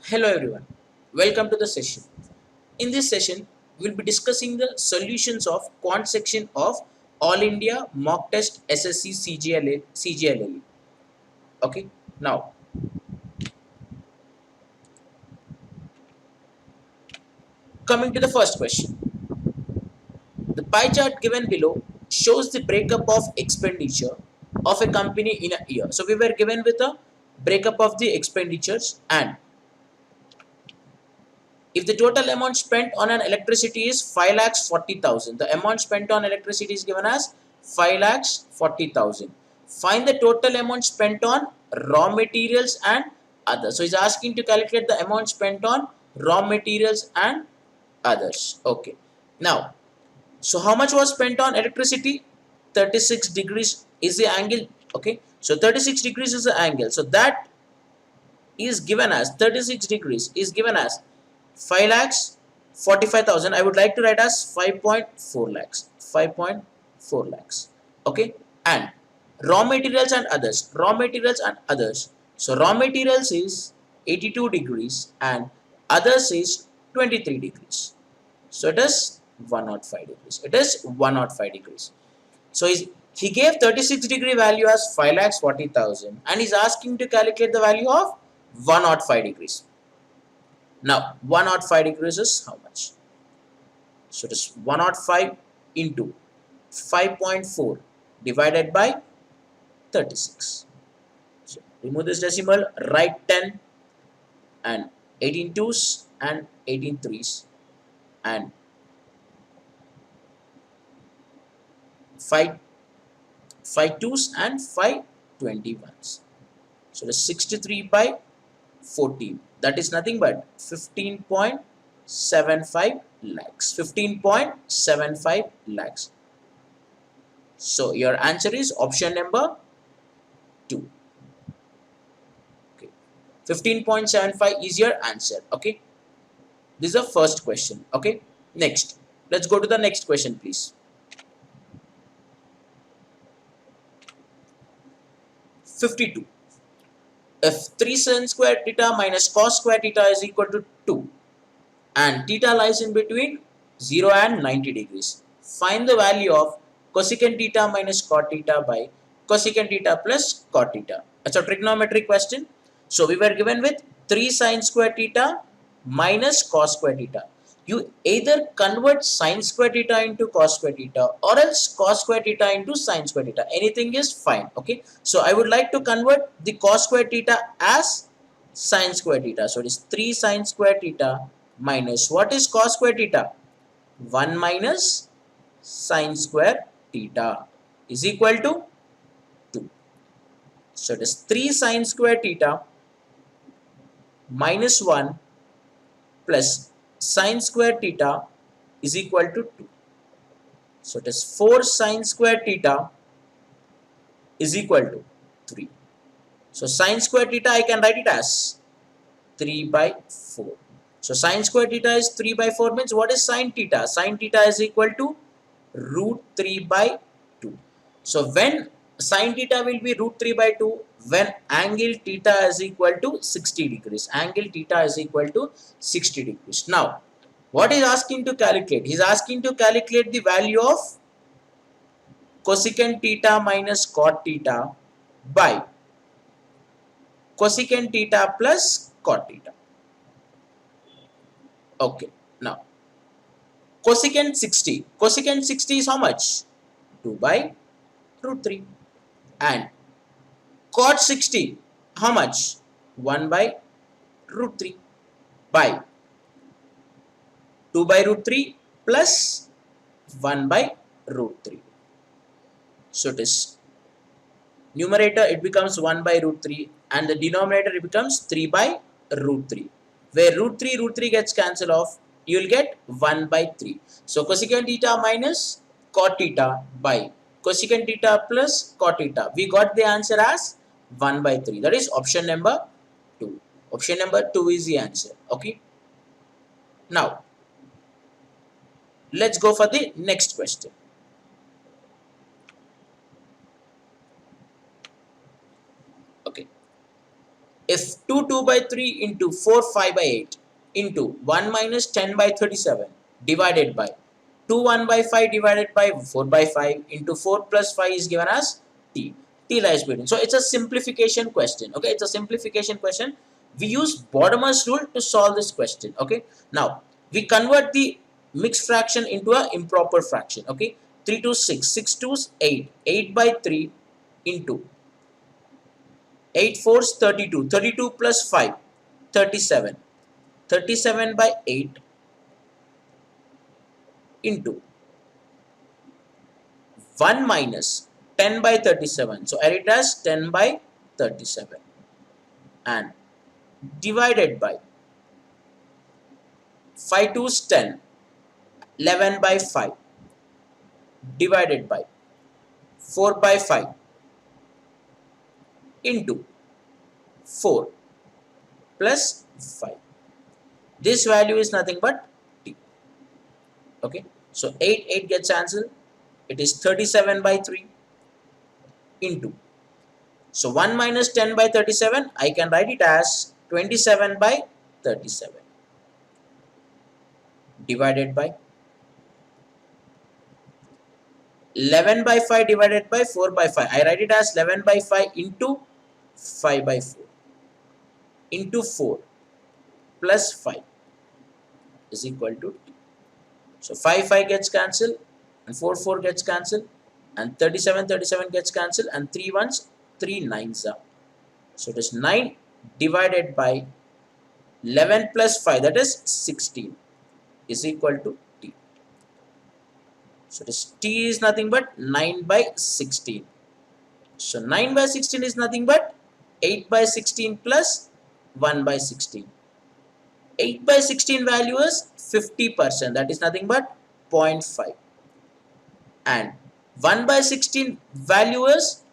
Hello everyone, welcome to the session. In this session, we'll be discussing the solutions of quant section of All India Mock Test SSC CGLE. Okay, now coming to the first question. The pie chart given below shows the breakup of expenditure of a company in a year. So we were given with a breakup of the expenditures, and if the total amount spent on an electricity is 5,40,000, the amount spent on electricity is given as 5,40,000. Find the total amount spent on raw materials and others. So he's asking to calculate the amount spent on raw materials and others. Okay. Now, so how much was spent on electricity? 36 degrees is the angle. Okay. So 36 degrees is the angle. So that is given as 36 degrees is given as 5,45,000. I would like to write as 5.4 lakhs. 5.4 lakhs. Okay. And raw materials and others. Raw materials and others. So raw materials is 82 degrees and others is 23 degrees. So it is 105 degrees. It is 105 degrees. So he gave 36-degree value as 5,40,000 and he's asking to calculate the value of 105 degrees. Now 105 degrees is how much? So it is 105 into 5.4 divided by 36. So remove this decimal, write 10 and 18 twos and 18 threes and 5 twos and 5 21s. So the 63 by 14. That is nothing but 15.75 lakhs. 15.75 lakhs. So your answer is option number 2. Okay. 15.75 is your answer. Okay. This is the first question. Okay. Next. Let's go to the next question, please. 52. If 3 sin square theta minus cos square theta is equal to 2 and theta lies in between 0 and 90 degrees, find the value of cosecant theta minus cot theta by cosecant theta plus cot theta. It's a trigonometric question. So we were given with 3 sin square theta minus cos square theta. You either convert sin square theta into cos square theta or else cos square theta into sin square theta. Anything is fine. Okay. So I would like to convert the cos square theta as sin square theta. So it is 3 sin square theta minus what is cos square theta? 1 minus sin square theta is equal to 2. So it is 3 sin square theta minus 1 plus sin square theta is equal to 2. So it is 4 sin square theta is equal to 3. So sin square theta I can write it as 3 by 4. So sin square theta is 3 by 4 means what is sin theta? Sin theta is equal to root 3 by 2. So when sin theta will be root 3 by 2 when angle theta is equal to 60 degrees. Angle theta is equal to 60 degrees. Now, what is asking to calculate? He is asking to calculate the value of cosecant theta minus cot theta by cosecant theta plus cot theta. Okay, now cosecant 60. Cosecant 60 is how much? 2 by root 3. And cot 60, how much? 1 by root 3 by 2 by root 3 plus 1 by root 3. So it is numerator it becomes 1 by root 3 and the denominator it becomes 3 by root 3. Where root 3 gets cancelled off, you will get 1 by 3. So cosecant theta minus cot theta by cosecant theta plus cot theta. We got the answer as 1 by 3. That is option number 2. Option number 2 is the answer. Okay. Now, let's go for the next question. Okay. if 2 by 3 into 4 5 by 8 into 1 minus 10 by 37 divided by 2 1 by 5 divided by 4 by 5 into 4 plus 5 is given as t. T lies between. So it's a simplification question. Okay, it's a simplification question. We use bottomless rule to solve this question. Okay, now we convert the mixed fraction into a improper fraction. Okay, 3 to 6, 6 to 8, 8 by 3 into 8 fours 32, 32 plus 5, 37, 37 by 8 into 1 minus 10 by 37. So I write as 10 by 37 and divided by 5 to 10, 11 by 5 divided by 4 by 5 into 4 plus 5. This value is nothing but t. Okay, so 8 gets cancelled. It is 37 by 3 into. So 1 minus 10 by 37, I can write it as 27 by 37 divided by 11 by 5 divided by 4 by 5. I write it as 11 by 5 into 5 by 4 into 4 plus 5 is equal to t. So 5 gets cancelled and 4 gets cancelled and 37 gets cancelled and 3 nines are. So it is 9 divided by 11 plus 5, that is 16 is equal to t. So this t is nothing but 9 by 16. So 9 by 16 is nothing but 8 by 16 plus 1 by 16. 8 by 16 value is 50%, that is nothing but 0.5. And 1 by 16 value is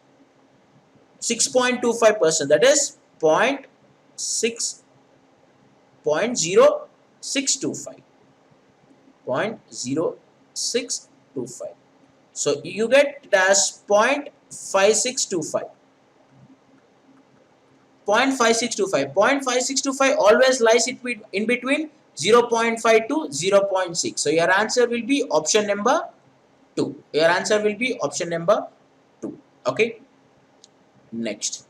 6.25%, that is 0.0625. 0.0625. So you get it as 0.5625. 0.5625. 0.5625 always lies in between 0.5 to 0.6. So your answer will be option number 2. Your answer will be option number 2. Okay. Next.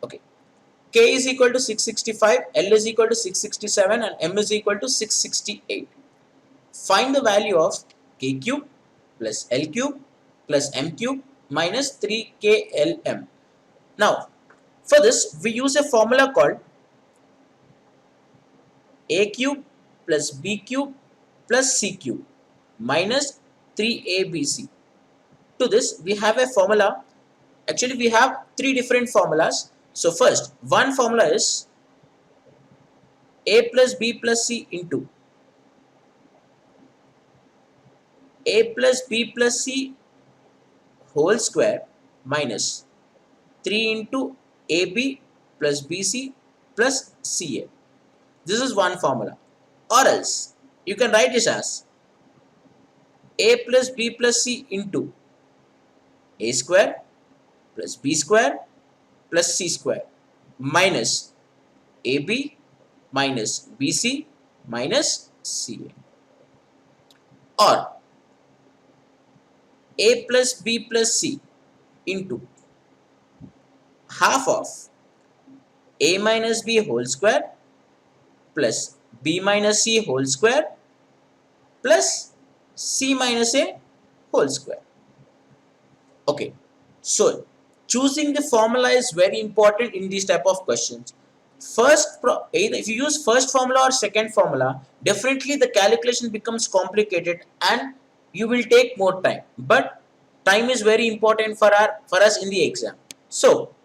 Okay. K is equal to 665, L is equal to 667 and M is equal to 668. Find the value of K cube plus L cube plus M cube minus 3KLM. Now, for this, we use a formula called A cube plus B cube plus C cube minus 3ABC. To this, we have a formula. Actually, we have 3 different formulas. So, first, one formula is A plus B plus C into A plus B plus C whole square minus 3 into AB plus BC plus CA. This is one formula. Or else, you can write this as A plus B plus C into A square plus B square plus C square minus AB minus BC minus CA. Or A plus B plus C into half of A minus B whole square plus B minus C whole square plus C minus A whole square. Okay, so choosing the formula is very important in these type of questions. Either if you use first formula or second formula, definitely the calculation becomes complicated and you will take more time. But time is very important for us in the exam. So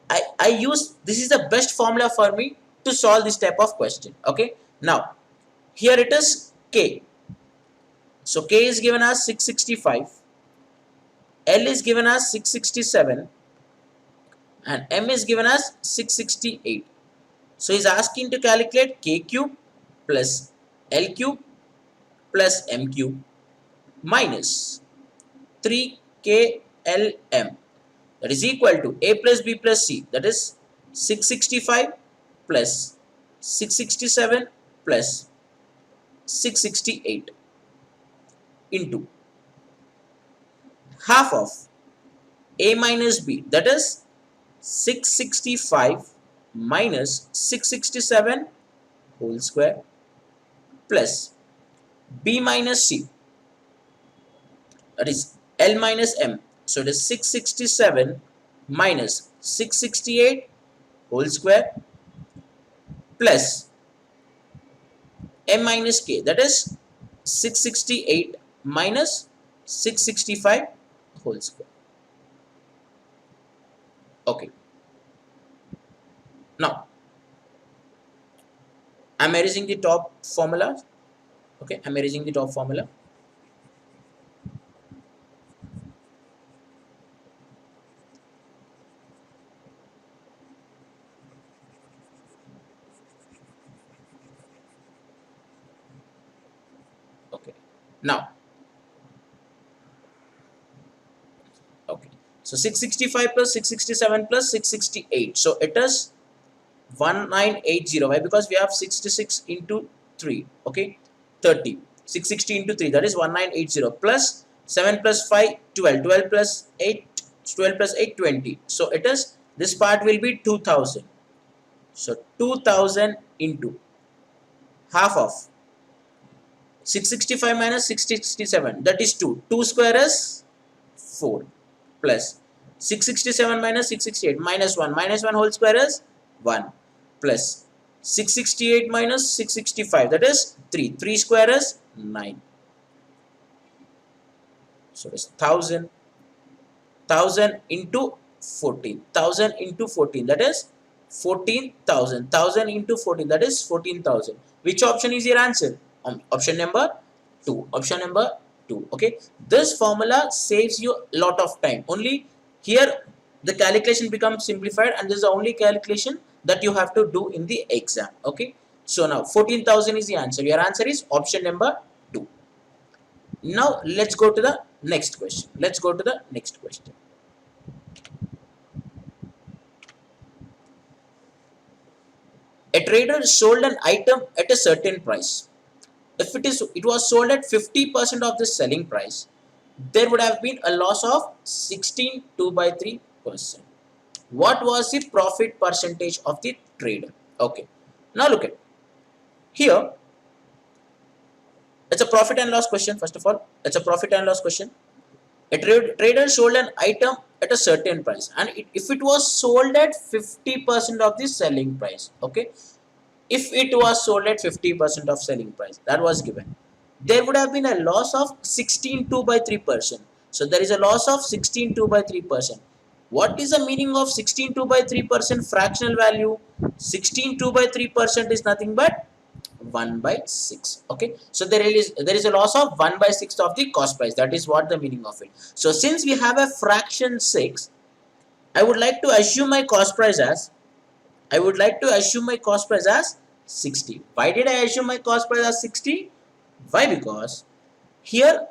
I use this is the best formula for me to solve this type of question. Okay, now here it is K. So K is given as 665, L is given as 667 and M is given as 668. So he's asking to calculate K cube plus L cube plus M cube minus 3KLM, that is equal to A plus B plus C, that is 665 plus 667 plus 668 into half of A minus B, that is 665 minus 667 whole square plus B minus C, that is L minus M. So it is 667 minus 668 whole square plus M minus K, that is 668 minus 665 whole square. Okay. Now, I am erasing the top formula. Okay, I am erasing the top formula. Okay. Now, okay. So 665 plus 667 plus 668. So it is 1980. Why? Because we have 66 into 3. Okay, 30. 660 into 3, that is 1980 plus 7 plus 5, 12. 12 plus 8, 12 plus 8, 20. So it is, this part will be 2000. So 2000 into half of 665 minus 667, that is 2. 2 square is 4 plus 667 minus 668 minus 1. Minus 1 whole square is 1 plus 668 minus 665, that is 3. 3 square is 9. So it is 1000. 1000 into 14. 1000 into 14, that is 14,000. 1000 into 14, that is 14,000. Which option is your answer? Option number 2. Option number 2. Okay. This formula saves you a lot of time. Only here the calculation becomes simplified, and this is the only calculation that you have to do in the exam. Okay. So now 14,000 is the answer. Your answer is option number 2. Now let's go to the next question. Let's go to the next question. A trader sold an item at a certain price. If it was sold at 50% of the selling price, there would have been a loss of 16 2 by 3%. What was the profit percentage of the trader? Okay. Now look at here. It's a profit and loss question. First of all, it's a profit and loss question. A trader sold an item at a certain price, and if it was sold at 50% of the selling price, okay, if it was sold at 50% of selling price, that was given, there would have been a loss of 16 2 by 3%. So there is a loss of 16 2 by 3%. What is the meaning of 16 2 by 3% fractional value? 16 2 by 3% is nothing but 1 by 6. Okay, so there is a loss of 1 by 6 of the cost price. That is what the meaning of it. So since we have a fraction 6, I would like to assume my cost price as 60. Why did I assume my cost price as 60? Why? Because here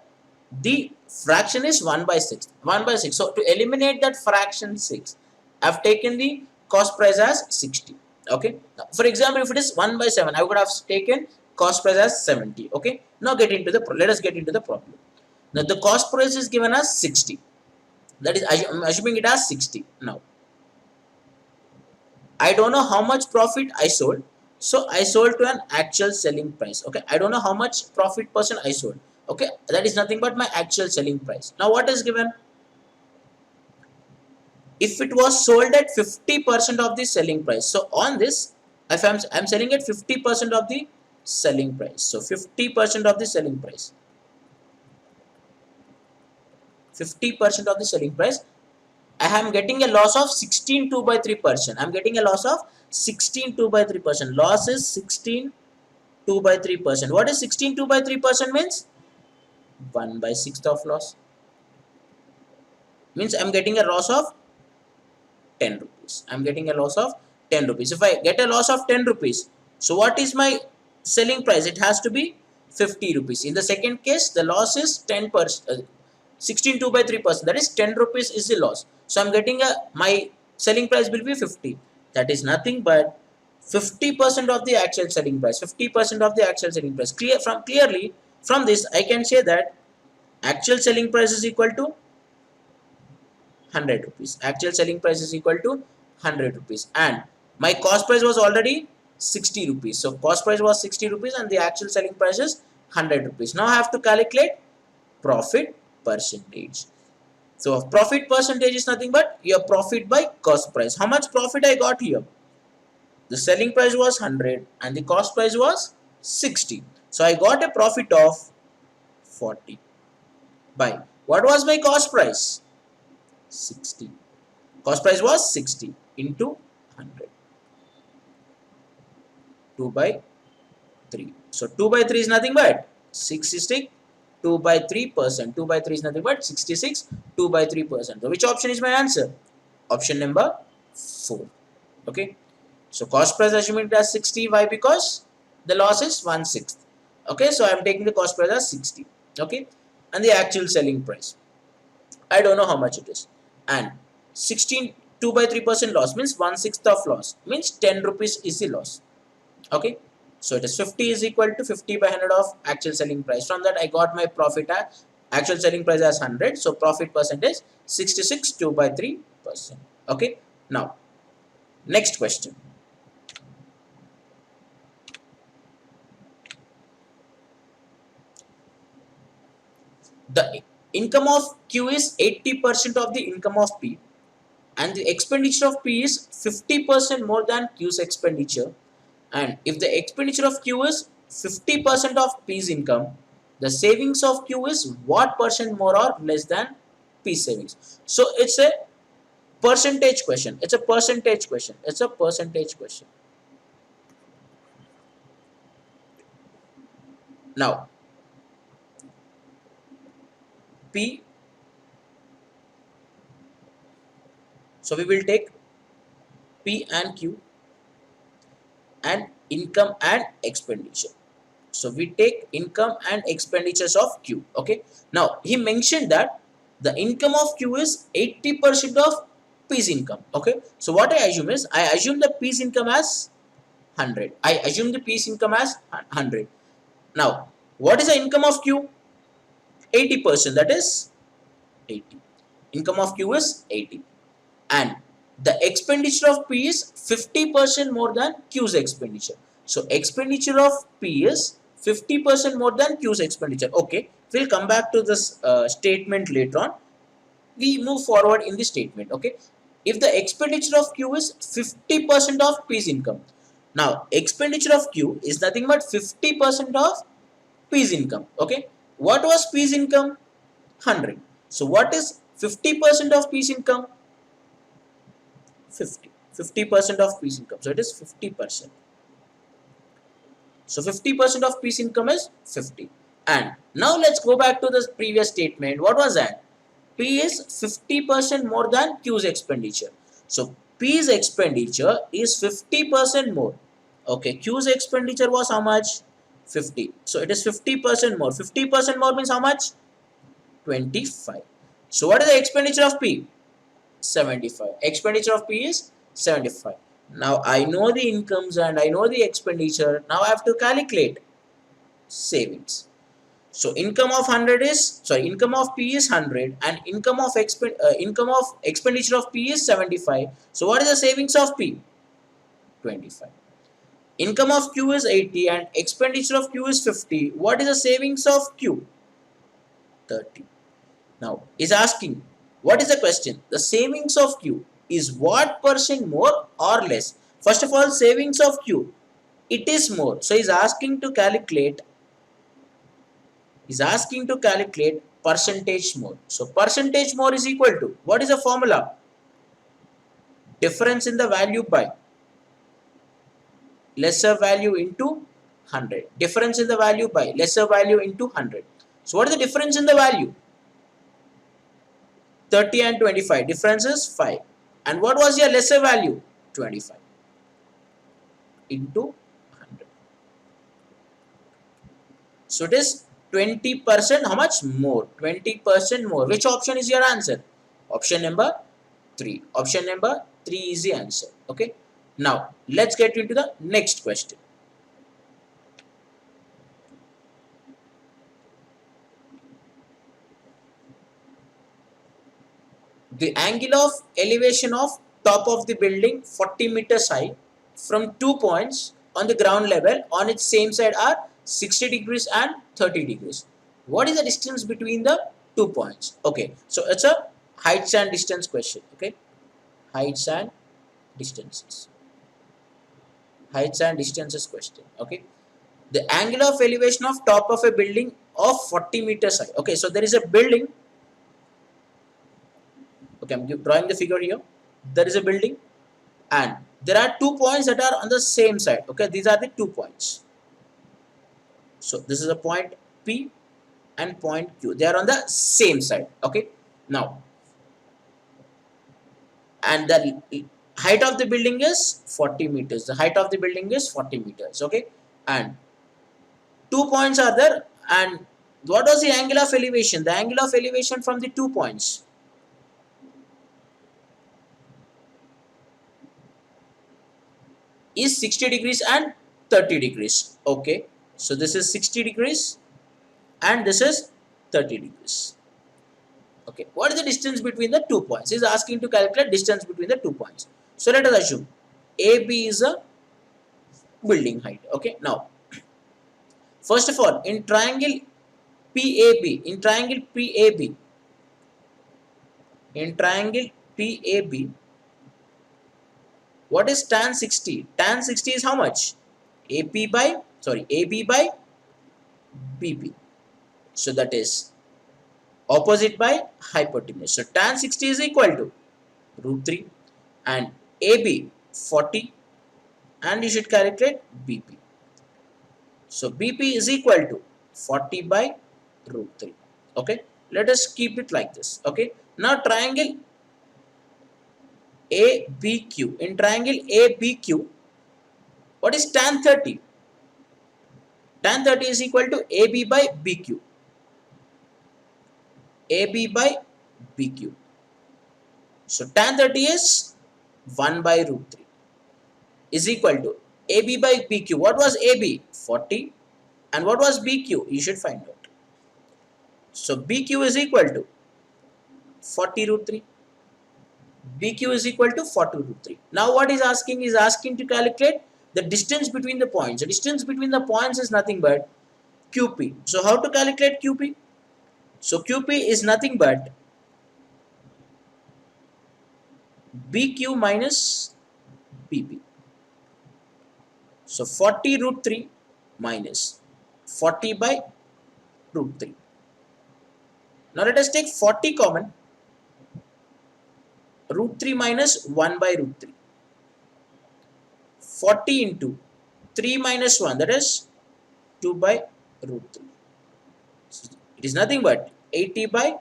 the fraction is 1 by 6. 1 by 6. So to eliminate that fraction 6, I have taken the cost price as 60. Okay. Now, for example, if it is 1 by 7, I would have taken cost price as 70. Okay. Now let us get into the problem. Now the cost price is given as 60. That is, I am assuming it as 60. Now I don't know how much profit I sold. So I sold to an actual selling price. Okay. I don't know how much profit percent I sold. Okay. That is nothing but my actual selling price. Now what is given? If it was sold at 50% of the selling price. So on this, if I'm selling at 50% of the selling price. So 50% of the selling price. 50% of the selling price. I am getting a loss of 16 2 by 3%. I'm getting a loss of 16 2 by 3%. Loss is 16 2 by 3%. What is 16 2 by 3% means? 1 by 6th of loss. Means I'm getting a loss of 10 rupees. I'm getting a loss of 10 rupees. If I get a loss of 10 rupees, so what is my selling price? It has to be 50 rupees. In the second case, the loss is 10%. 16 2 by 3%, that is 10 rupees is the loss. So I'm getting my selling price will be 50. That is nothing but 50% of the actual selling price. 50% of the actual selling price. Clearly from this I can say that actual selling price is equal to 100 rupees. Actual selling price is equal to 100 rupees, and my cost price was already 60 rupees. So cost price was 60 rupees and the actual selling price is 100 rupees. Now I have to calculate profit percentage. So profit percentage is nothing but your profit by cost price. How much profit I got here? The selling price was 100 and the cost price was 60. So I got a profit of 40 by what was my cost price? 60. Cost price was 60 into 100. 2 by 3. So 2 by 3 is nothing but 66. 2 by 3%. 2 by 3 is nothing but 66. 2 by 3%. So which option is my answer? Option number 4. Okay. So cost price assuming it as 60. Why? Because the loss is 1/6. Okay. So I am taking the cost price as 60. Okay. And the actual selling price, I don't know how much it is. And 16 2 by 3% loss means 1/6 of loss means 10 rupees is the loss. Okay. So it is 50 is equal to 50 by 100 of actual selling price. From that I got my profit at actual selling price as 100. So profit percentage 66 2 by 3%. Okay. Now next question. The income of Q is 80% of the income of P, and the expenditure of P is 50% more than Q's expenditure. And if the expenditure of Q is 50% of P's income, the savings of Q is what percent more or less than P's savings? So it's a percentage question. It's a percentage question. It's a percentage question. Now, P, so we will take P and Q and income and expenditure. So we take income and expenditures of Q. Okay. Now he mentioned that the income of Q is 80% of P's income. Okay. So what I assume is I assume the P's income as 100. I assume the P's income as 100. Now what is the income of Q? 80%. That is 80. Income of Q is 80. And the expenditure of P is 50% more than Q's expenditure. So expenditure of P is 50% more than Q's expenditure. Okay, we'll come back to this statement later on. We move forward in the statement. Okay, if the expenditure of Q is 50% of P's income, now expenditure of Q is nothing but 50% of P's income. Okay, what was P's income? 100. So what is 50% of P's income? 50% of P's income. So it is 50%. So 50% of P's income is 50. And now let's go back to the previous statement. What was that? P is 50% more than Q's expenditure. So P's expenditure is 50% more. Okay, Q's expenditure was how much? 50. So it is 50% more. 50% more means how much? 25. So what is the expenditure of P? 75. Expenditure of P is 75. Now I know the incomes and I know the expenditure. Now I have to calculate savings. So income of 100 is income of P is 100 and income of expenditure of P is 75. So what is the savings of P? 25. Income of Q is 80 and expenditure of Q is 50. What is the savings of Q? 30. Now is asking, what is the question? The savings of Q is what percent more or less? First of all, savings of Q, it is more. So he's asking to calculate percentage more. So percentage more is equal to, what is the formula? Difference in the value by lesser value into 100. Difference in the value by lesser value into 100. So what is the difference in the value? 30 and 25. Difference is 5. And what was your lesser value? 25 into 100. So it is 20%, how much more? 20% more. Which option is your answer? Option number 3. Option number 3 is the answer. Okay. Now, let's get into the next question. The angle of elevation of top of the building 40 meters high from 2 points on the ground level on its same side are 60 degrees and 30 degrees. What is the distance between the 2 points? Okay, so it's a heights and distance question. Okay, heights and distances. Heights and distances question. Okay, the angle of elevation of top of a building of 40 meters high. Okay, so there is a building. Okay, I'm drawing the figure here. There is a building and there are 2 points that are on the same side. Okay, these are the 2 points. So this is a point P and point Q. They are on the same side. Okay, now, and the height of the building is 40 meters. The height of the building is 40 meters. Okay, and 2 points are there. And what was the angle of elevation? The angle of elevation from the 2 points is 60 degrees and 30 degrees. Okay, so this is 60 degrees and this is 30 degrees. Okay, what is the distance between the 2 points? He is asking to calculate distance between the 2 points. So let us assume AB is a building height. Okay, now first of all, in triangle PAB, in triangle PAB, what is tan 60? Tan 60 is how much? AB by BP. So that is opposite by hypotenuse. So tan 60 is equal to root 3 and AB 40 and you should calculate BP. So BP is equal to 40 by root 3. Okay, let us keep it like this. Okay, now triangle ABQ. In triangle ABQ, what is tan 30? Tan 30 is equal to AB by BQ. AB by BQ. So tan 30 is 1 by root 3 is equal to AB by BQ. What was AB? 40. And what was BQ? You should find out. So BQ is equal to 40 root 3. BQ is equal to 40 root 3. Now what is asking? Is asking to calculate the distance between the points. The distance between the points is nothing but QP. So how to calculate QP? So QP is nothing but BQ minus BP. So 40 root 3 minus 40 by root 3. Now let us take 40 common. Root 3 minus 1 by root 3. 40 into 3 minus 1, that is 2 by root 3. So it is nothing but 80 by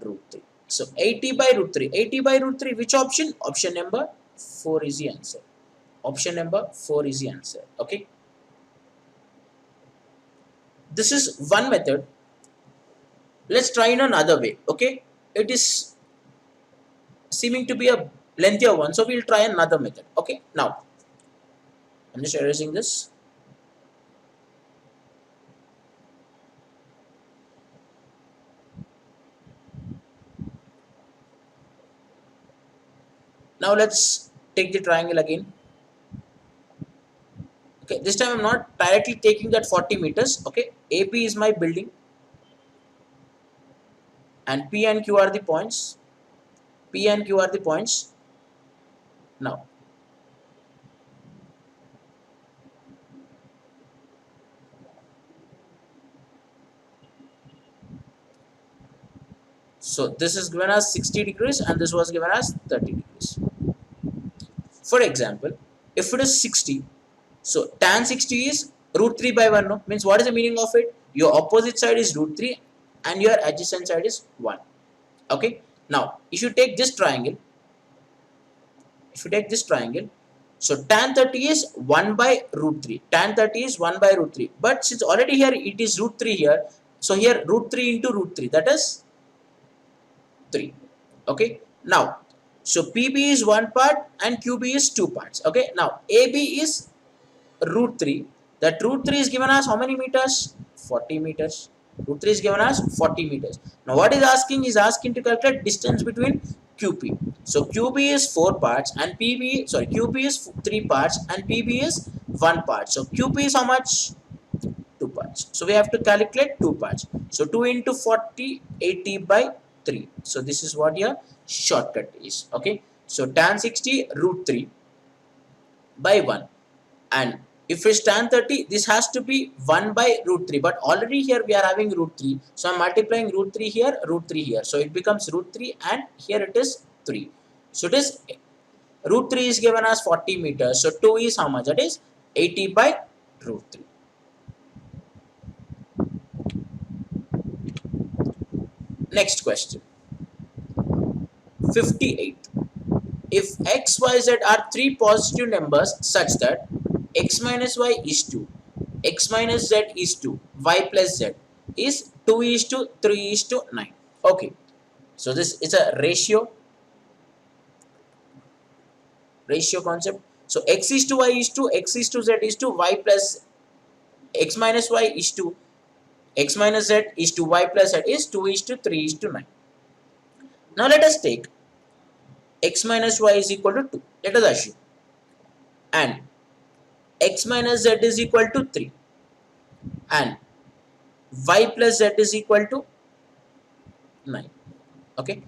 root 3. So 80 by root 3. 80 by root 3, which option? Option number 4 is the answer. Option number 4 is the answer. Okay. This is one method. Let's try in another way. Okay. It is seeming to be a lengthier one, so we'll try another method. Okay, now I'm just erasing this. Now let's take the triangle again. Okay, this time I'm not directly taking that 40 meters. Okay, AB is my building and P and Q are the points. P and Q are the points. Now, so this is given as 60 degrees and this was given as 30 degrees. For example, if it is 60, so tan 60 is root 3 by 1. No? Means what is the meaning of it? Your opposite side is root 3 and your adjacent side is 1. Okay. Now, if you take this triangle, So tan 30 is 1 by root 3. Tan 30 is 1 by root 3. But since already here it is root 3 here. So here root 3 into root 3, that is 3. Okay. Now, so PB is one part and QB is two parts. Okay. Now, AB is root 3. That root 3 is given as how many meters? 40 meters. Root 3 is given as 40 meters. Now what is asking is asking to calculate distance between QP. So QB is 4 parts and QB is 3 parts and PB is 1 part. So QP is how much? 2 parts. So we have to calculate 2 parts. So 2 into 40, 80 by 3. So this is what your shortcut is. Okay. So tan 60 root 3 by 1. And if it's tan 30, this has to be 1 by root 3. But already here we are having root 3. So I'm multiplying root 3 here, root 3 here. So it becomes root 3 and here it is 3. So it is root 3 is given as 40 meters. So 2 is how much? That is 80 by root 3. Next question. 58. If x, y, z are three positive numbers such that x minus y is 2, x minus z is 2, y plus z is 2 is to 3 is to 9. Okay. So this is a ratio concept. So x is to y is 2, x is to z is 2, y plus x minus y is 2, x minus z is 2, y plus z is 2 is to 3 is to 9. Now let us take x minus y is equal to 2. Let us assume. And x minus z is equal to 3. And y plus z is equal to 9. Okay.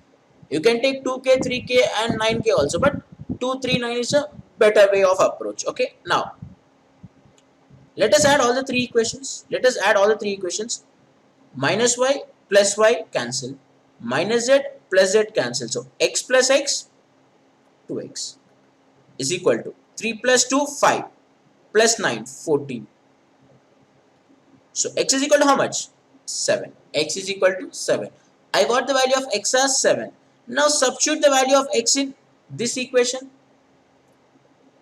You can take 2k, 3k and 9k also. But 2, 3, 9 is a better way of approach. Okay. Now, let us add all the three equations. Minus y plus y cancel. Minus z plus z cancel. So, x plus x, 2x is equal to 3 plus 2, 5 plus 9, 14. So, x is equal to how much? 7. X is equal to 7. I got the value of x as 7. Now, substitute the value of x in this equation.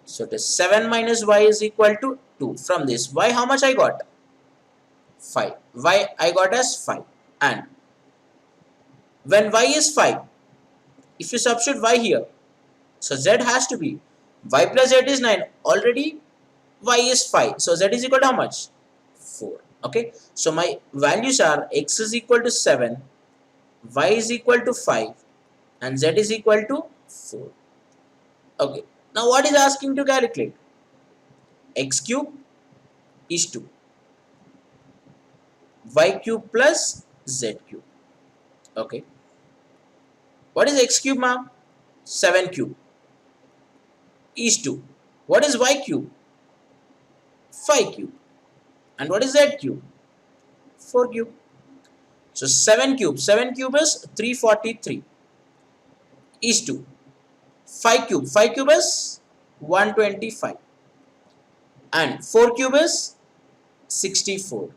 So, it is 7 minus y is equal to 2. From this, y how much I got? 5. Y I got as 5. And when y is 5, if you substitute y here, so z has to be y plus z is 9. Already y is 5. So z is equal to how much? 4. Okay. So my values are x is equal to 7, y is equal to 5 and z is equal to 4. Okay. Now what is asking to calculate? X cube is 2. Y cube plus z cube. Okay. What is x cube, ma'am? 7 cube is 2. What is y cube? 5 cube. And what is z cube? 4 cube. So 7 cube is 343 is 2. 5 cube is 125. And 4 cube is 64.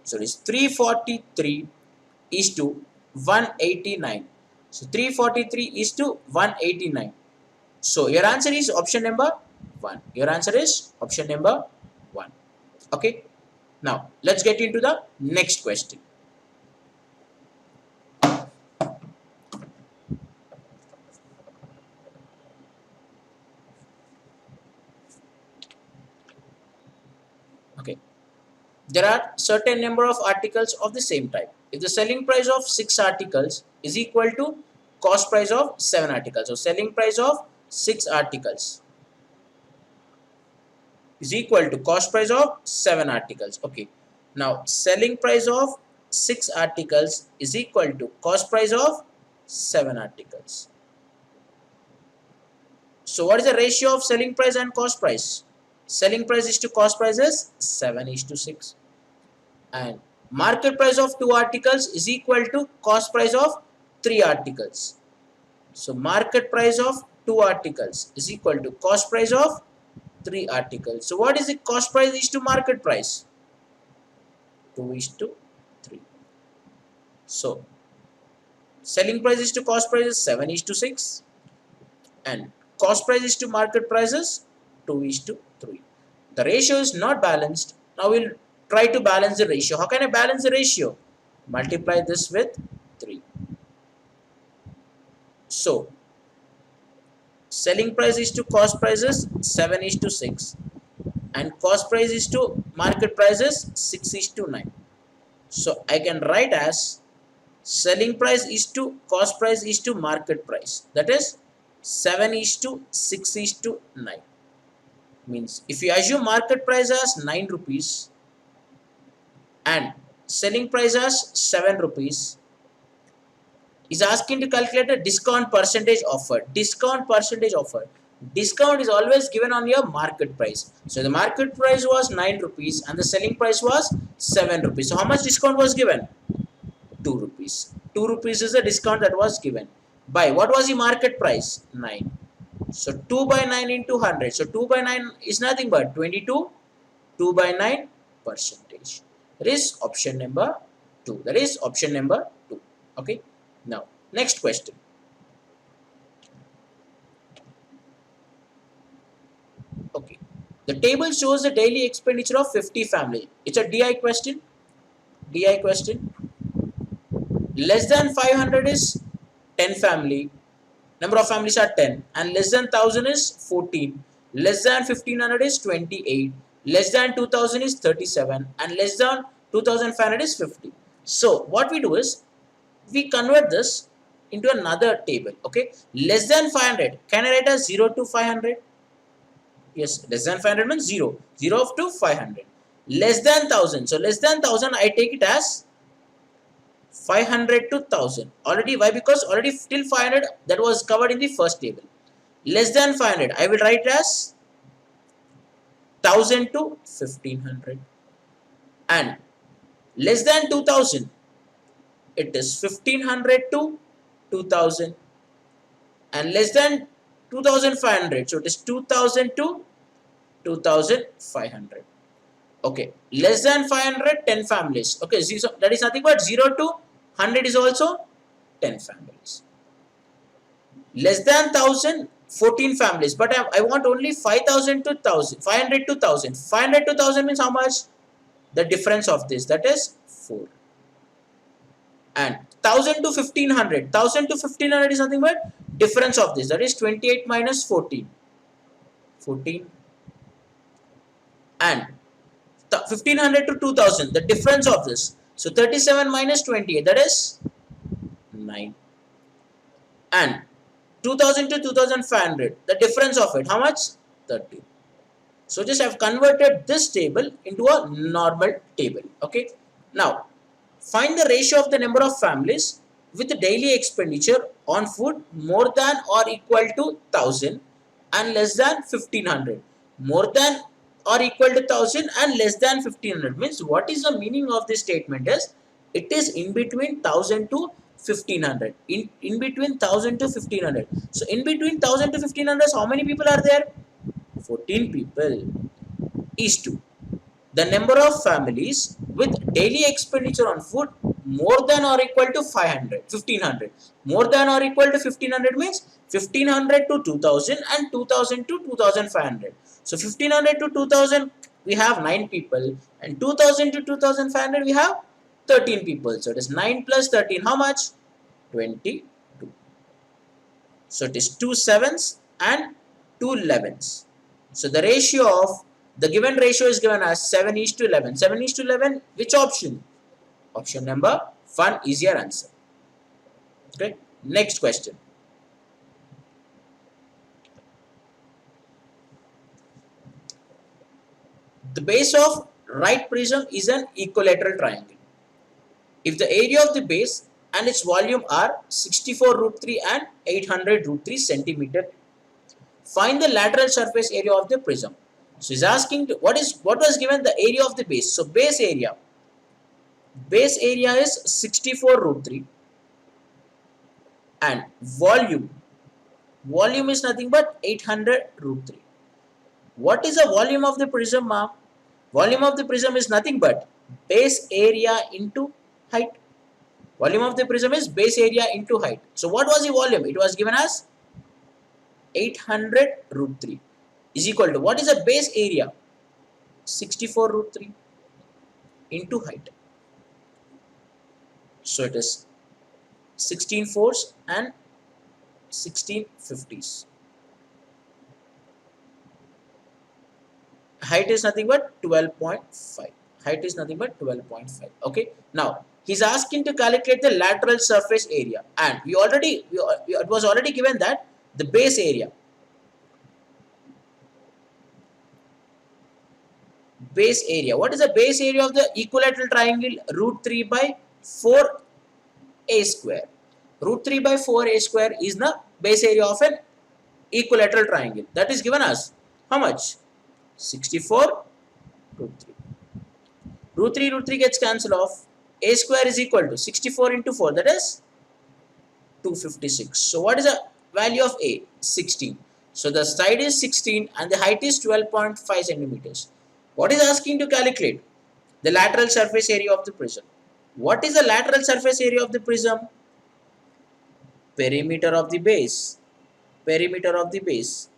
So it is 343 is to 189. So 343 is to 189. So your answer is option number 1. Your answer is option number 1. Okay. Now let's get into the next question. Okay. There are certain number of articles of the same type. If the selling price of 6 articles is equal to cost price of 7 articles, so selling price of 6 articles is equal to cost price of 7 articles. Okay. Now selling price of 6 articles is equal to cost price of 7 articles. So what is the ratio of selling price and cost price? Selling price is to cost price is 7 is to 6. And market price of 2 articles is equal to cost price of 3 articles. So market price of 2 articles is equal to cost price of 3 articles. So what is the cost price is to market price? 2 is to 3. So selling price is to cost price is 7 is to 6. And cost price is to market prices 2 is to 3. The ratio is not balanced. Now we'll try to balance the ratio. How can I balance the ratio? Multiply this with 3. So selling price is to cost prices 7 is to 6, and cost price is to market prices 6 is to 9. So I can write as selling price is to cost price is to market price, that is 7 is to 6 is to 9. Means if you assume market price as 9 rupees and selling price as 7 rupees, is asking to calculate a discount percentage offered. Discount percentage offered. Discount is always given on your market price. So the market price was 9 rupees and the selling price was 7 rupees. So how much discount was given? 2 rupees. 2 rupees is the discount that was given. By what was the market price? 9. So 2 by 9 into 100. So 2 by 9 is nothing but 22. 2 by 9 percentage. That is option number 2. That is option number 2. Okay. Now, next question. Okay. The table shows the daily expenditure of 50 families. It's a DI question. DI question. Less than 500 is 10 family. Number of families are 10. And less than 1000 is 14. Less than 1500 is 28. Less than 2000 is 37. And less than 2500 is 50. So, what we do is, we convert this into another table. Okay, less than 500, can I write as 0 to 500? Yes, less than 500 means 0 up to 500. Less than 1000, so less than 1000 I take it as 500 to 1000 already. Why? Because already till 500 that was covered in the first table. Less than 500 I will write as 1000 to 1500, and less than 2000 it is 1500 to 2000, and less than 2500, so it is 2000 to 2500. Okay, less than 500, 10 families. Okay, so that is nothing but 0 to 100 is also 10 families. Less than 1000, 14 families, but I want only 5000 to 1000, 500 to 1000. 500 to 1000 means how much? The difference of this, that is 4. And 1000 to 1500, 1000 to 1500 is nothing but difference of this, that is 28 minus 14, 14. And 1500 to 2000, the difference of this, so 37 minus 28, that is 9. And 2000 to 2500, the difference of it, how much? 30. So just I have converted this table into a normal table. Okay, now find the ratio of the number of families with the daily expenditure on food more than or equal to 1000 and less than 1500. More than or equal to 1000 and less than 1500 means, what is the meaning of this statement is, it is in between 1000 to 1500. In between 1000 to 1500. So in between 1000 to 1500, how many people are there? 14 people. Is to the number of families with daily expenditure on food more than or equal to 500, 1500. More than or equal to 1500 means 1500 to 2000 and 2000 to 2500. So 1500 to 2000 we have 9 people, and 2000 to 2500 we have 13 people. So it is 9 plus 13, how much? 22. So it is 2 sevens and 2 11s. So the ratio of the given ratio is given as 7 is to 11. 7 is to 11, which option? Option number 1 is your answer. Okay, next question. The base of right prism is an equilateral triangle. If the area of the base and its volume are 64 root 3 and 800 root 3 centimeter, find the lateral surface area of the prism. So he's asking what was given the area of the base. So base area is 64 root 3 and volume is nothing but 800 root 3. What is the volume of the prism, ma'am? Volume of the prism is nothing but base area into height. Volume of the prism is base area into height. So what was the volume? It was given as 800 root 3. is equal to, what is the base area? 64 root 3 into height. So it is 16 fours and 16 50s. Height is nothing but 12.5. Height is nothing but 12.5. Okay. Now he's asking to calculate the lateral surface area, and it was already given that the base area. Base area. What is the base area of the equilateral triangle? Root 3 by 4a square. Root 3 by 4a square is the base area of an equilateral triangle. That is given as how much? 64 root 3. Root 3 gets cancelled off. A square is equal to 64 into 4, that is 256. So what is the value of A? 16. So the side is 16 and the height is 12.5 centimeters. What is asking to calculate? The lateral surface area of the prism. What is the lateral surface area of the prism? Perimeter of the base. Perimeter of the base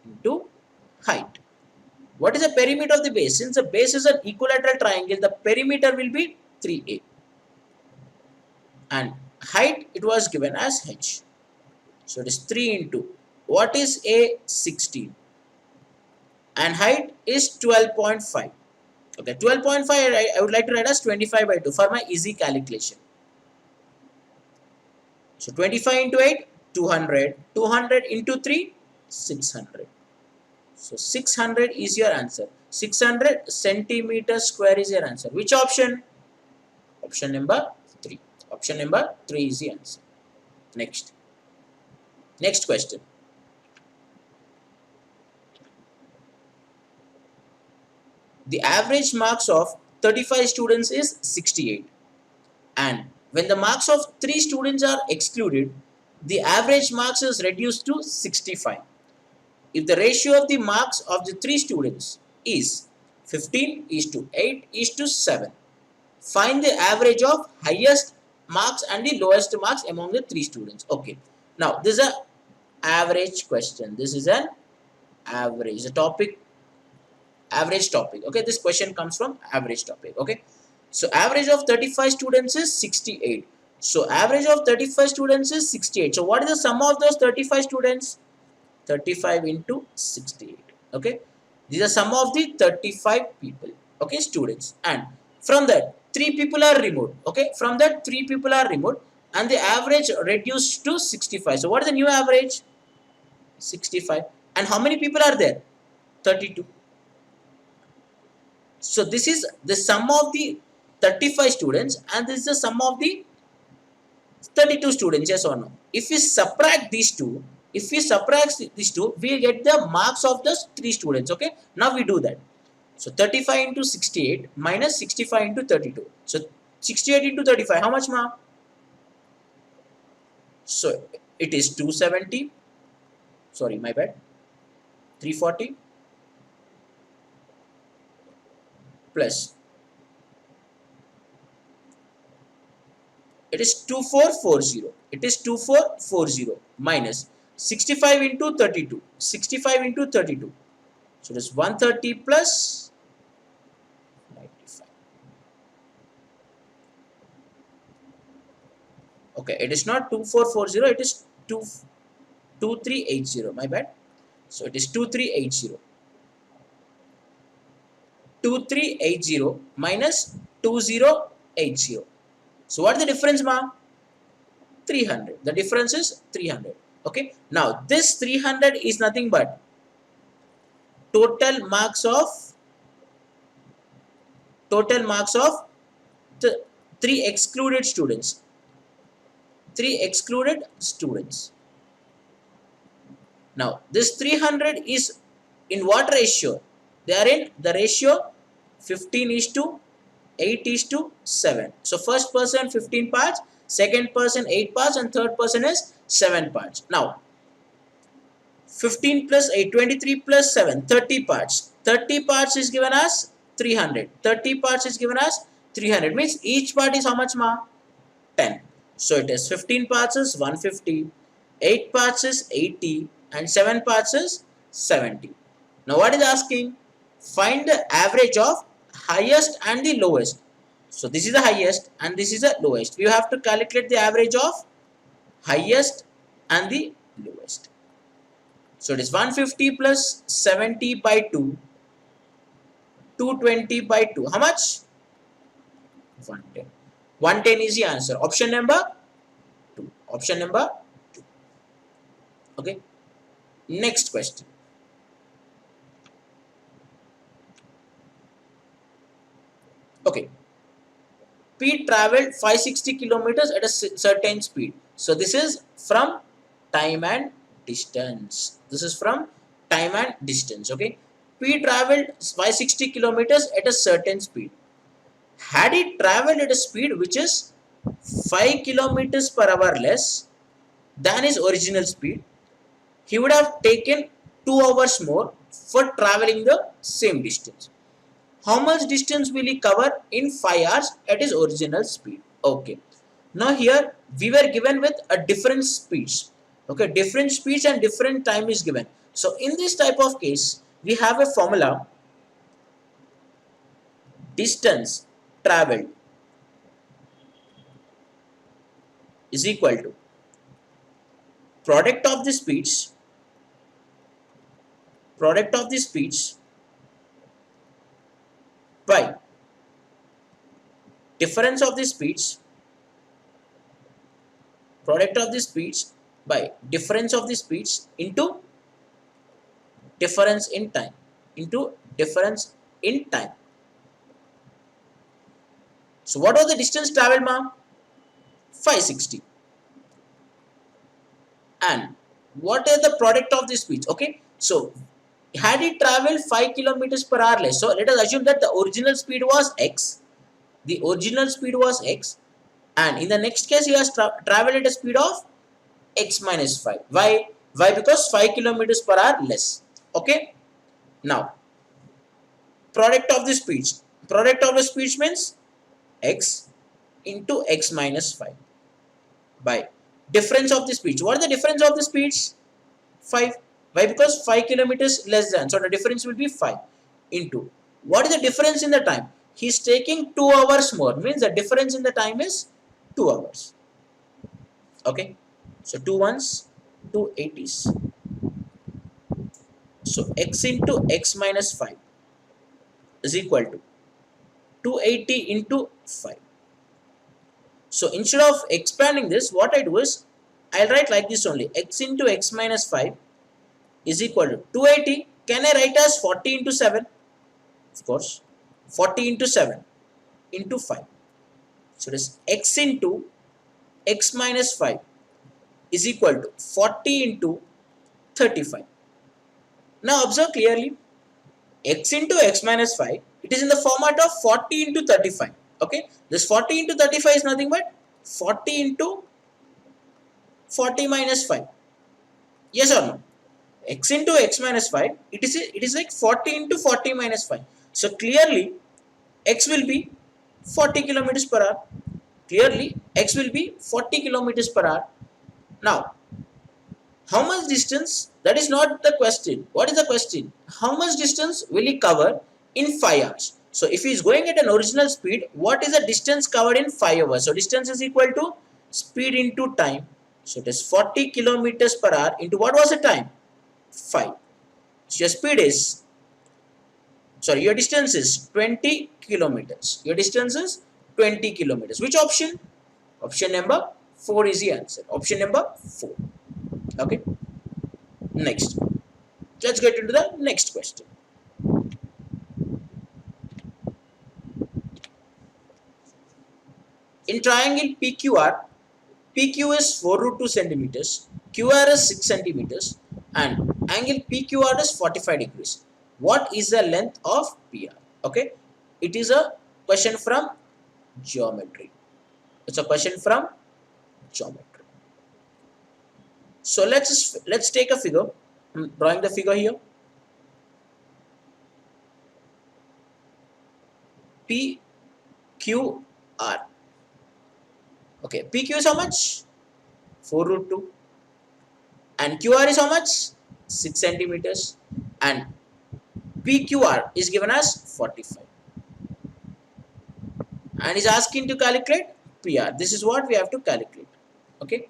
into height. What is the perimeter of the base? Since the base is an equilateral triangle, the perimeter will be 3a. And height it was given as h. So it is 3 into, what is a? 16. And height is 12.5. Okay, 12.5 I would like to write as 25 by 2 for my easy calculation. So 25 into 8, 200. 200 into 3, 600. So 600 is your answer. 600 centimeters square is your answer. Which option? Option number 3. Option number 3 is the answer. Next. Next question. The average marks of 35 students is 68. And when the marks of 3 students are excluded, the average marks is reduced to 65. If the ratio of the marks of the 3 students is 15 is to 8 is to 7, find the average of highest marks and the lowest marks among the 3 students. Okay. Now this is an average question. This is an average. The topic, average topic. Okay. This question comes from average topic. Okay. So average of 35 students is 68. So average of 35 students is 68. So what is the sum of those 35 students? 35 into 68. Okay, these are sum of the 35 people. Okay, students, and from that 3 people are removed. Okay, from that 3 people are removed and the average reduced to 65. So what is the new average? 65. And how many people are there? 32. So this is the sum of the 35 students and this is the sum of the 32 students. Yes or no? If we subtract these two, if we subtract these two, we get the marks of the 3 students. Okay, now we do that. So 35 into 68 minus 65 into 32. So 68 into 35, how much mark? So it is 270. Sorry, my bad. 340 plus, it is 2440. It is 2440 minus 65 into 32. 65 into 32. So it is 130 plus 95. Okay, it is not 2440. It is 2380. My bad. So it is 2380. 2380 minus 2080. So what is the difference, ma? 300. The difference is 300. Okay. Now this 300 is nothing but total marks of the 3 excluded students. 3 excluded students. Now this 300 is in what ratio? They are in the ratio 15 is to 8 is to 7. So first person 15 parts, second person 8 parts, and third person is 7 parts. Now 15 plus 8, 23 plus 7, 30 parts. 30 parts is given as 300. 30 parts is given as 300. Means each part is how much, ma? 10. So it is 15 parts is 150, 8 parts is 80, and 7 parts is 70. Now what is asking? Find the average of highest and the lowest. So this is the highest and this is the lowest. We have to calculate the average of highest and the lowest. So it is 150 plus 70 by 2, 220 by 2. How much? 110. 110 is the answer. Option number 2. Option number 2. Okay. Next question. Okay. P traveled 560 kilometers at a certain speed. So this is from time and distance. This is from time and distance. Okay. P traveled 560 kilometers at a certain speed. Had he traveled at a speed which is 5 kilometers per hour less than his original speed, he would have taken 2 hours more for traveling the same distance. How much distance will he cover in 5 hours at his original speed? Okay. Now here we were given with a different speeds. Okay, different speeds and different time is given. So in this type of case, we have a formula: distance traveled is equal to product of the speeds by difference of the speeds by difference of the speeds into difference in time So what was the distance traveled, ma? 560. And what is the product of the speeds? Okay, so had he traveled 5 kilometers per hour less, so let us assume that the original speed was x, and in the next case he has traveled at a speed of x minus 5. Why? Because 5 kilometers per hour less. Okay. Now, product of the speeds means x into x minus 5 by difference of the speeds. What is the difference of the speeds? 5. Why? Because 5 kilometers less than, so the difference will be 5 into what is the difference in the time? He is taking 2 hours more, means the difference in the time is 2 hours. Okay, so 2 ones, 2 80s. So x into x minus 5 is equal to 280 into 5. So instead of expanding this, what I do is I'll write like this only: x into x minus 5 is equal to 280. Can I write as 40 into 7? Of course, 40 into 7 into 5. So it is x into x minus 5 is equal to 40 into 35. Now observe clearly, x into x minus 5, it is in the format of 40 into 35. Okay, this 40 into 35 is nothing but 40 into 40 minus 5. Yes or no? X into x minus 5, it is like 40 into 40 minus 5. So clearly x will be 40 kilometers per hour. Clearly x will be 40 kilometers per hour. Now, how much distance? That is not the question. What is the question? How much distance will he cover in 5 hours? So if he is going at an original speed, what is the distance covered in 5 hours? So distance is equal to speed into time. So it is 40 kilometers per hour into what was the time? 5. So your speed is, your distance is 20 kilometers. Your distance is 20 kilometers. Which option? Option number 4 is the answer. Option number 4. Okay. Next. Let's get into the next question. In triangle PQR, PQ is 4 root 2 centimeters, QR is 6 centimeters, and angle PQR is 45 degrees. What is the length of PR? Okay, it is a question from geometry. It's a question from geometry. So let's take a figure. I'm drawing the figure here. PQR. Okay, PQ is how much? 4 root 2. And QR is how much? 6 centimeters, and PQR is given as 45, and is asking to calculate PR. This is what we have to calculate. Okay,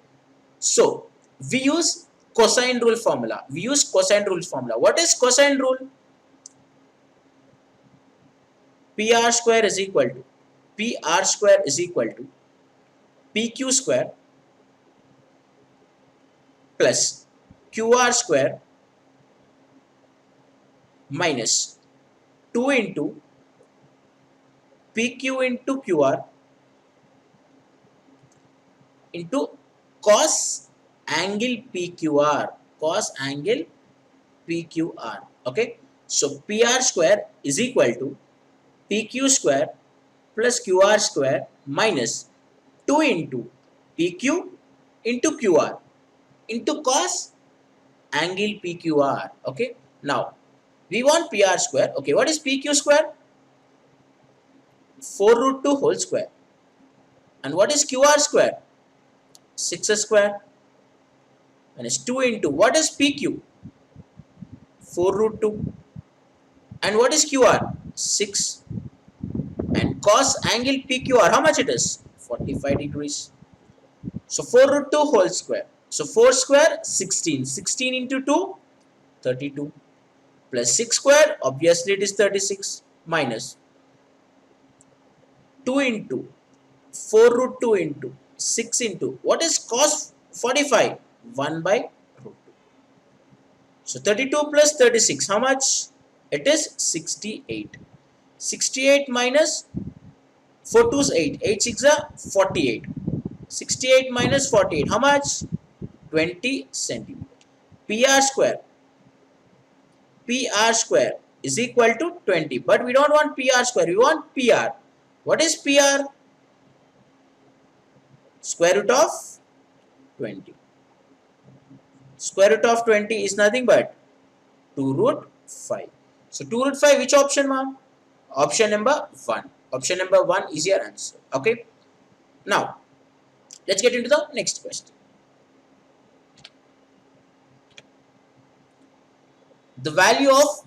so we use cosine rule formula. What is cosine rule? PR square is equal to PQ square plus QR square minus 2 into PQ into QR into cos angle PQR. Okay, so PR square is equal to PQ square plus QR square minus 2 into PQ into QR into cos angle PQR. Okay, now we want PR square. Okay, what is PQ square? 4 root 2 whole square. And what is QR square? 6 square minus 2 into what is PQ? 4 root 2. And what is QR? 6. And cos angle PQR, how much it is? 45 degrees. So 4 root 2 whole square. So 4 square, 16. 16 into 2, 32. Plus 6 square, obviously it is 36. Minus 2 into 4 root 2 into 6 into, what is cos 45? 1 by root 2. So 32 plus 36, how much? It is 68. 68 minus 4 2 is 8. 8 6 is 48. 68 minus 48, how much? 20 centimeter. PR square is equal to 20. But we don't want PR square, we want PR. What is PR? Square root of 20. Square root of 20 is nothing but 2 root 5. So 2 root 5, which option, ma'am? Option number 1. Option number 1 is your answer. Okay. Now, let's get into the next question. The value of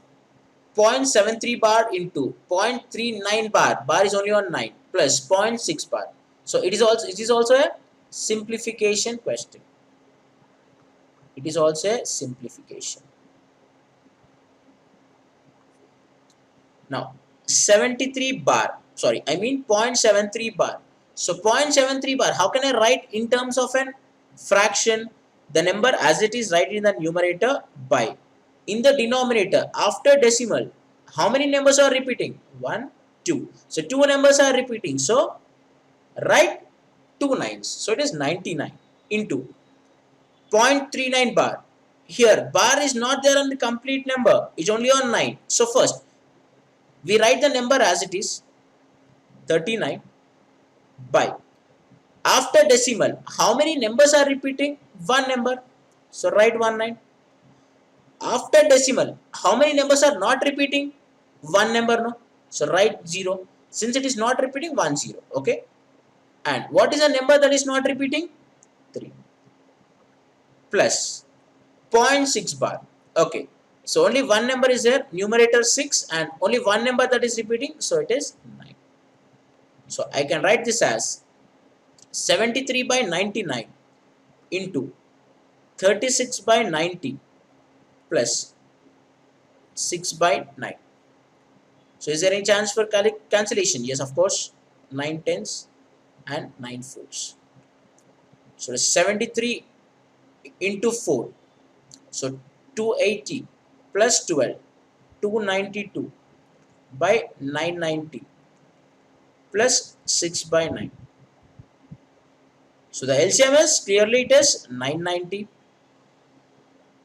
0.73 bar into 0.39 bar is only on 9 plus 0.6 bar. So it is also a simplification question. It is also a simplification. Now 0.73 bar. So 0.73 bar, how can I write in terms of a fraction? The number as it is, write in the numerator by. In the denominator, after decimal, how many numbers are repeating? 1, 2. So 2 numbers are repeating. So write 2 nines. So it is 99 into 0.39 bar. Here bar is not there on the complete number. It's only on 9. So first we write the number as it is, 39 by. After decimal, how many numbers are repeating? 1 number. So write 19. After decimal, how many numbers are not repeating? 1 number, no? So write 0. Since it is not repeating, 1 0. Okay. And what is a number that is not repeating? 3. Plus 0.6 bar. Okay. So only one number is there, numerator 6, and only one number that is repeating, so it is 9. So I can write this as 73 by 99 into 36 by 90 plus 6 by 9. So is there any chance for cancellation? Yes, of course. 9 tens and 9 fours. So 73 into 4. So 280 plus 12, 292 by 990 plus 6 by 9. So the LCM is clearly it is 990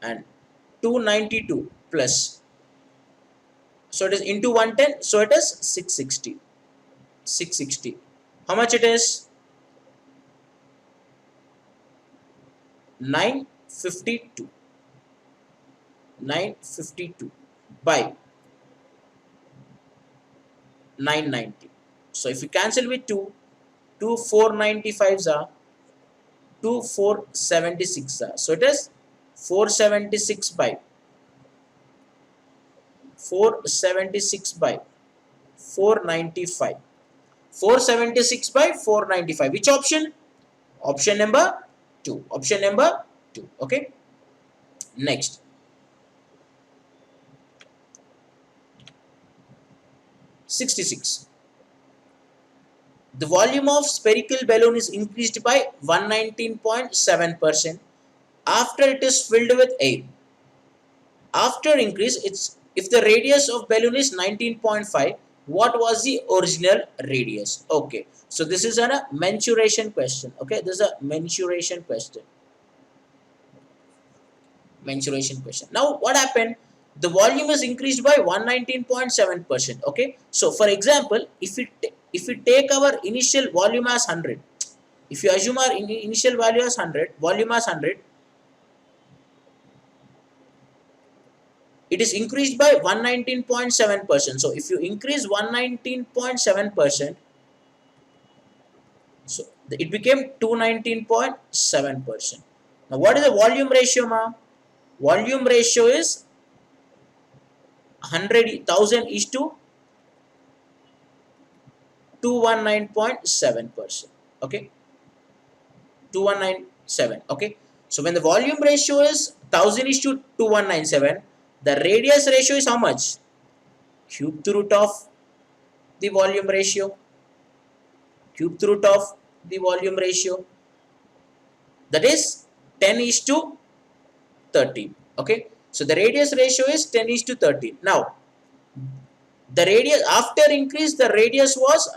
and 292 plus. So it is into 110. So it is 660. 660. How much it is? 952. 952 by 990. So if you cancel with 2, 2 495s are 2 476 are. So it is 476 by 476 by 495. 476 by 495. Which option? Option number 2. Option number 2. Okay. Next. '66. The volume of spherical balloon is increased by 119.7% after it is filled with air. After increase, it's if the radius of balloon is 19.5, what was the original radius? Okay, so this is a mensuration question. Okay, this is a mensuration question. Mensuration question. Now, what happened? The volume is increased by 119.7%. Okay, so for example, if we take our initial volume as 100, if you assume our initial value as 100, volume as 100, it is increased by 119.7%. So if you increase 119.7%, so it became 219.7%. Now what is the volume ratio, ma? Volume ratio is 100,000 is to 219.7%. Okay, 2197. Okay, so when the volume ratio is 1000 is to 2197, the radius ratio is how much? Cube root of the volume ratio. Cube root of the volume ratio. That is 10 is to 13. Okay, so the radius ratio is 10 is to 13. Now, the radius after increase the radius was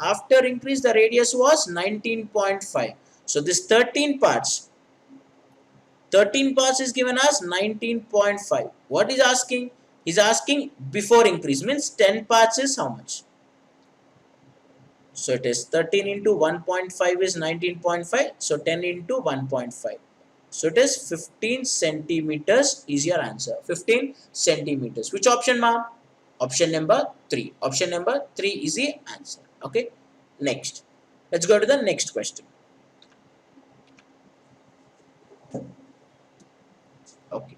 19.5. So this 13 parts is given as 19.5. What is asking? Is asking before increase, means 10 parts is how much? So it is 13 into 1.5 is 19.5. So 10 into 1.5. So it is 15 centimeters is your answer. 15 centimeters. Which option, ma'am? Option number 3. Option number 3 is the answer. Okay. Next. Let's go to the next question. Okay.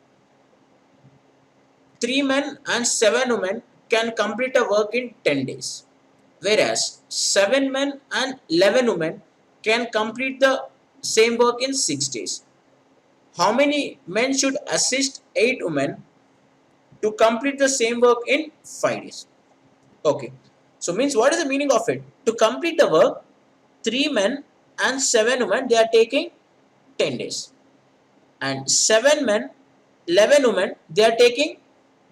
3 men and 7 women can complete a work in 10 days. Whereas 7 men and 11 women can complete the same work in 6 days. How many men should assist 8 women to complete the same work in 5 days? Okay, so means what is the meaning of it? To complete the work, 3 men and 7 women, they are taking 10 days. And 7 men, 11 women, they are taking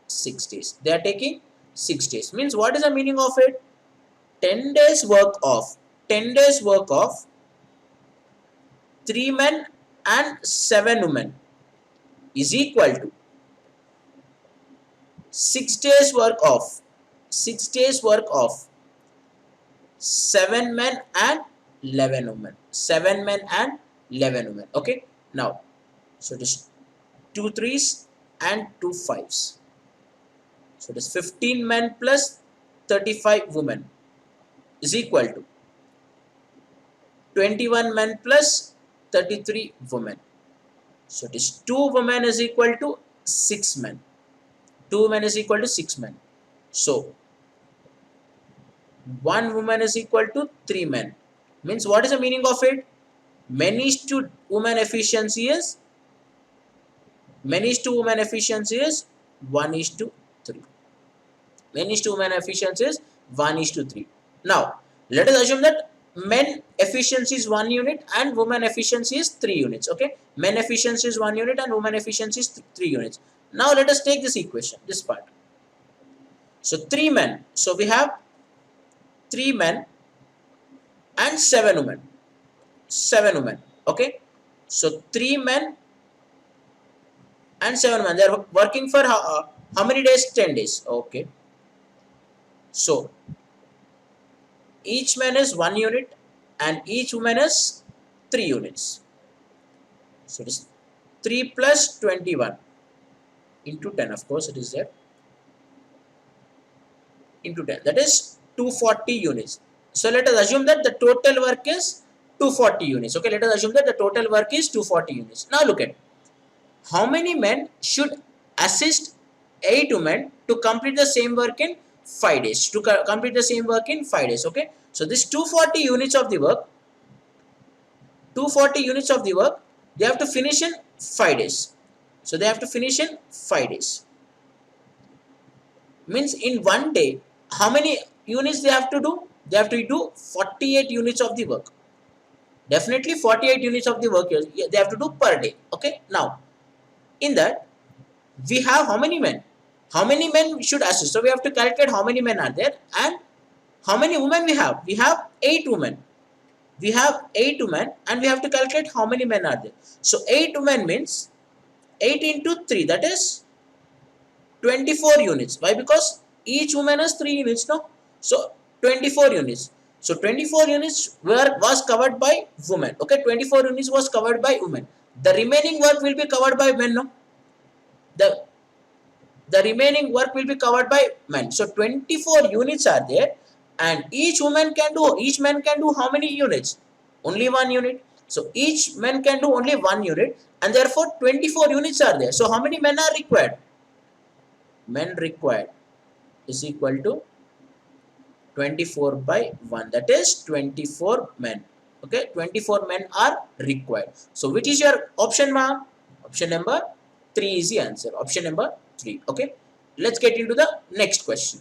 6 days. They are taking 6 days. Means what is the meaning of it? 10 days work of 3 men and 7 women is equal to 6 days work of 7 men and 11 women. 7 men and 11 women. Okay. Now, so it is 2 3s and 2 5s. So it is 15 men plus 35 women is equal to 21 men plus 33 women. So it is 2 women is equal to 6 men. 2 women is equal to 6 men. So 1 woman is equal to 3 men. Means what is the meaning of it? Men is to woman efficiency is 1 is to 3. Men is to woman efficiency is 1 is to 3. Now, let us assume that men efficiency is 1 unit and woman efficiency is 3 units. Okay, men efficiency is 1 unit and woman efficiency is 3 units. Now, let us take this equation, this part. So, 3 men. So, we have 3 men and 7 women. 7 women. Okay, so 3 men and 7 women. They are working for how many days? 10 days. Okay. So, each man is 1 unit and each woman is 3 units. So, it is 3 plus 21 into 10. Of course, it is there. Into 10. That is 240 units. So, let us assume that the total work is 240 units. Okay, let us assume that the total work is 240 units. Now, look at how many men should assist 8 women to complete the same work in 5 days. To complete the same work in 5 days. Okay. So this 240 units of the work, 240 units of the work, they have to finish in 5 days. So they have to finish in 5 days. Means in one day, how many units they have to do? They have to do 48 units of the work. Definitely 48 units of the work they have to do per day. Okay. Now, in that, we have how many men? How many men should assist? So we have to calculate how many men are there and how many women we have. We have 8 women. We have 8 women and we have to calculate how many men are there. So 8 women means 8 into 3, that is 24 units. Why? Because each woman has 3 units, no? So 24 units. So 24 units was covered by women. Okay, 24 units was covered by women. The remaining work will be covered by men, no? The the remaining work will be covered by men. So 24 units are there and each man can do how many units? Only 1 unit. So each man can do only 1 unit and therefore 24 units are there. So how many men are required? Men required is equal to 24 by 1, that is 24 men. Okay, 24 men are required. So which is your option, ma'am? Option number 3 is the answer. Option number 3. Okay, let's get into the next question.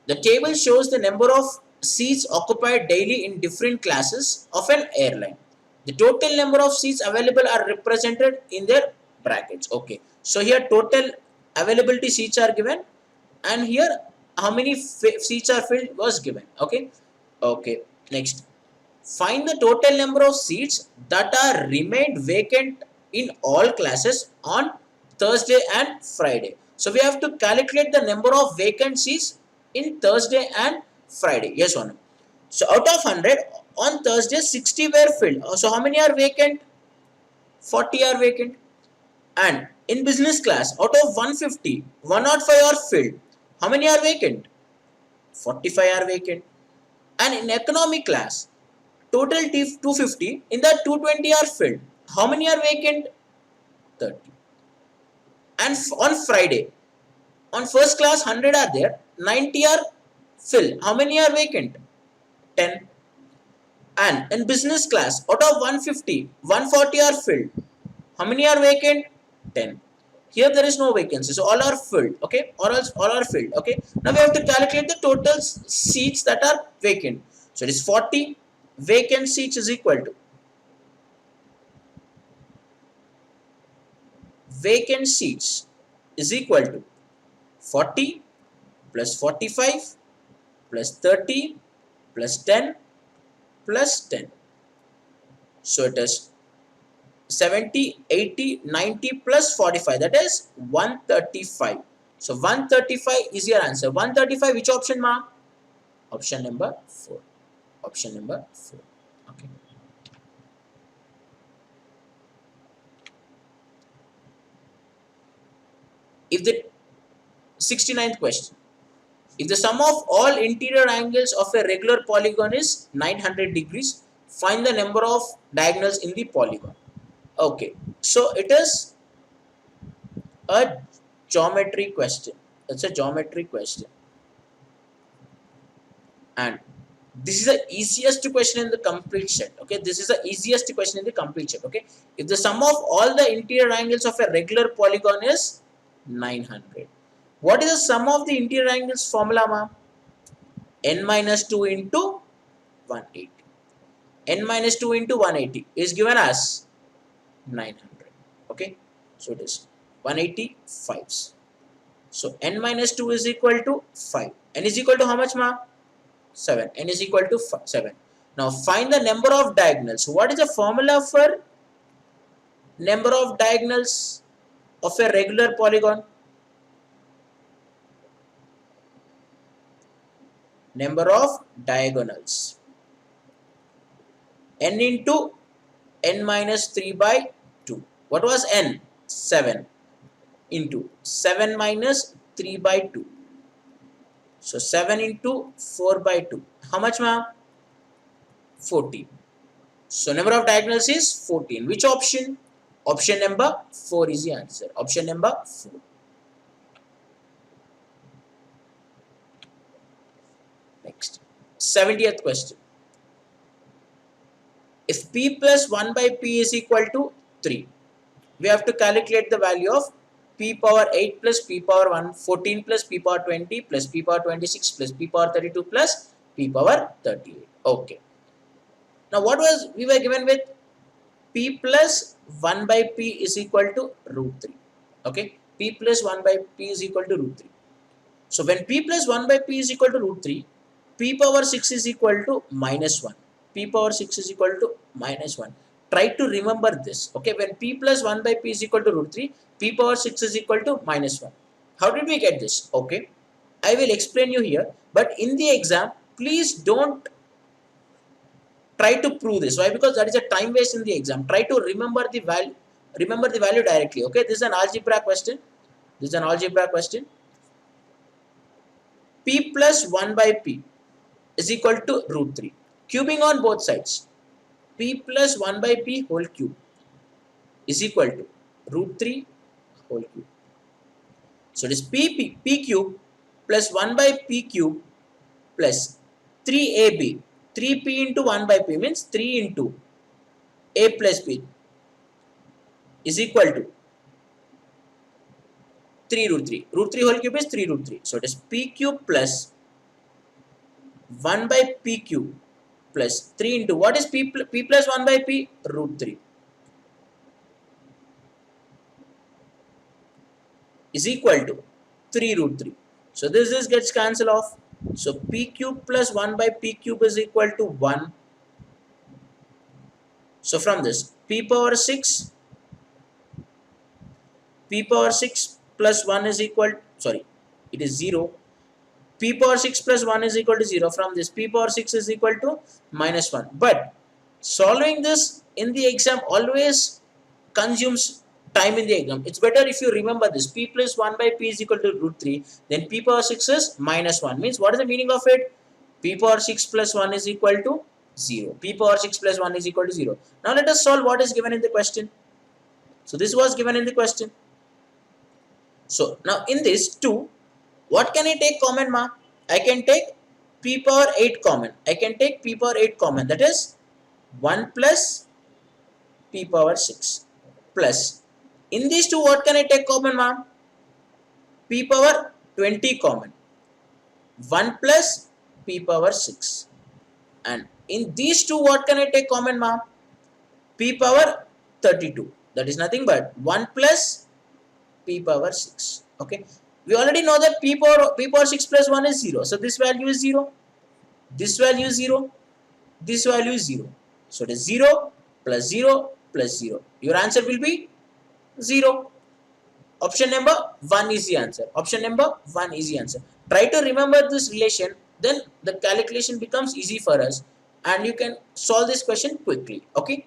The table shows the number of seats occupied daily in different classes of an airline. The total number of seats available are represented in their brackets. Okay. So here total availability seats are given and here how many seats are filled was given. Okay. Okay. Next. Find the total number of seats that are remained vacant in all classes on Thursday and Friday. So we have to calculate the number of vacant seats in Thursday and Friday. Yes or no? So out of 100 on Thursday 60 were filled. So how many are vacant? 40 are vacant. And in business class out of 150 105 are filled. How many are vacant? 45 are vacant. And in economy class total 250, in that 220 are filled. How many are vacant? 30. And on Friday, on first class 100 are there, 90 are filled. How many are vacant? 10. And in business class, out of 150, 140 are filled. How many are vacant? 10. Here there is no vacancy, so all are filled. Okay, all are filled. Okay, now we have to calculate the total seats that are vacant. So it is 40 vacant seats is equal to vacant seats is equal to 40 plus 45 plus 30 plus 10 plus 10. So it is 70, 80, 90 plus 45, that is 135. So 135 is your answer. 135 which option, ma? Option number 4. Option number 4. Okay. If the 69th question, if the sum of all interior angles of a regular polygon is 900 degrees, find the number of diagonals in the polygon. Okay, so it is a geometry question. It's a geometry question. And this is the easiest question in the complete set. Okay, this is the easiest question in the complete set. Okay, if the sum of all the interior angles of a regular polygon is 900, what is the sum of the interior angles formula, ma? N minus 2 into 180. N minus 2 into 180 is given as 900. Okay, so it is 180 fives. So n minus 2 is equal to 5. N is equal to how much, ma? 7. N is equal to 7. Now find the number of diagonals. What is the formula for number of diagonals of a regular polygon? Number of diagonals. N into n minus 3 by 2. What was n? 7 into 7 minus 3 by 2. So 7 into 4 by 2. How much, ma'am? 40. So number of diagonals is 14. Which option? Option number 4 is the answer. Option number 4. Next, 70th question. If p plus 1 by p is equal to 3, we have to calculate the value of p power 8 plus p power 1, 14 plus p power 20 plus p power 26 plus p power 32 plus p power 38. Okay. Now what was we were given with? P plus 1 by p is equal to root 3. Okay. P plus 1 by p is equal to root 3. So when p plus 1 by p is equal to root 3, p power 6 is equal to minus 1. P power 6 is equal to minus 1. Try to remember this. Okay, when p plus 1 by p is equal to root 3, p power 6 is equal to minus 1. How did we get this? Okay, I will explain you here. But in the exam, please don't try to prove this. Why? Because that is a time waste in the exam. Try to remember the value. Remember the value directly. Okay, this is an algebra question. This is an algebra question. P plus 1 by p is equal to root 3. Cubing on both sides. P plus 1 by p whole cube is equal to root 3 whole cube. So it is p cube plus 1 by p cube plus 3ab. 3p into 1 by p means 3 into a plus b is equal to 3 root 3. Root 3 whole cube is 3 root 3. So it is p cube plus 1 by p cube plus 3 into what is p plus 1 by p? Root 3 is equal to 3 root 3. So this gets cancelled off. So p cube plus 1 by p cube is equal to 1. So from this p power 6 plus 1 is equal, sorry, it is 0. P power 6 plus 1 is equal to 0. From this p power 6 is equal to minus 1. But solving this in the exam always consumes time in the exam. It's better if you remember this. P plus 1 by p is equal to root 3. Then p power 6 is minus 1. Means what is the meaning of it? P power 6 plus 1 is equal to 0. P power 6 plus 1 is equal to 0. Now let us solve what is given in the question. So this was given in the question. So now in this 2, what can I take common, ma? I can take p power 8 common. I can take p power 8 common. That is 1 plus p power 6 plus. In these two, what can I take common, ma'am? P power 20 common. 1 plus p power 6. And in these two, what can I take common, ma'am? P power 32. That is nothing but 1 plus p power 6. Okay. We already know that p power 6 plus 1 is 0. So this value is 0. This value is 0. This value is 0. So it is 0 plus 0 plus 0. Your answer will be 0. Option number 1 is the answer. Option number 1 is the answer. Try to remember this relation, then the calculation becomes easy for us and you can solve this question quickly. Okay.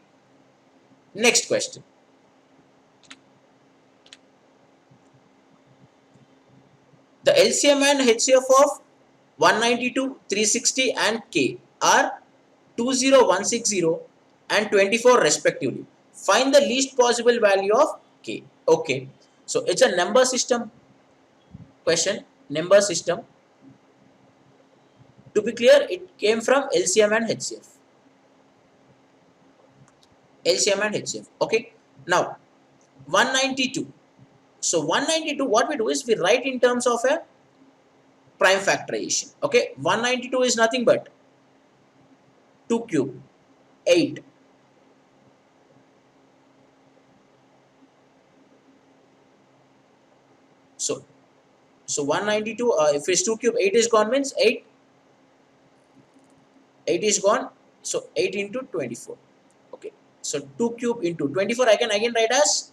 Next question. The LCM and HCF of 192, 360 and K are 20160 and 24 respectively. Find the least possible value of K. Okay. So it's a number system question. Number system. To be clear, it came from LCM and HCF. LCM and HCF. Okay. Now 192. So 192, what we do is we write in terms of a prime factorization. Okay. 192 is nothing but 2 cube 8 so 192 if it's 2 cube 8 is gone means 8 is gone, so 8 into 24. Okay, so 2 cube into 24 I can again write as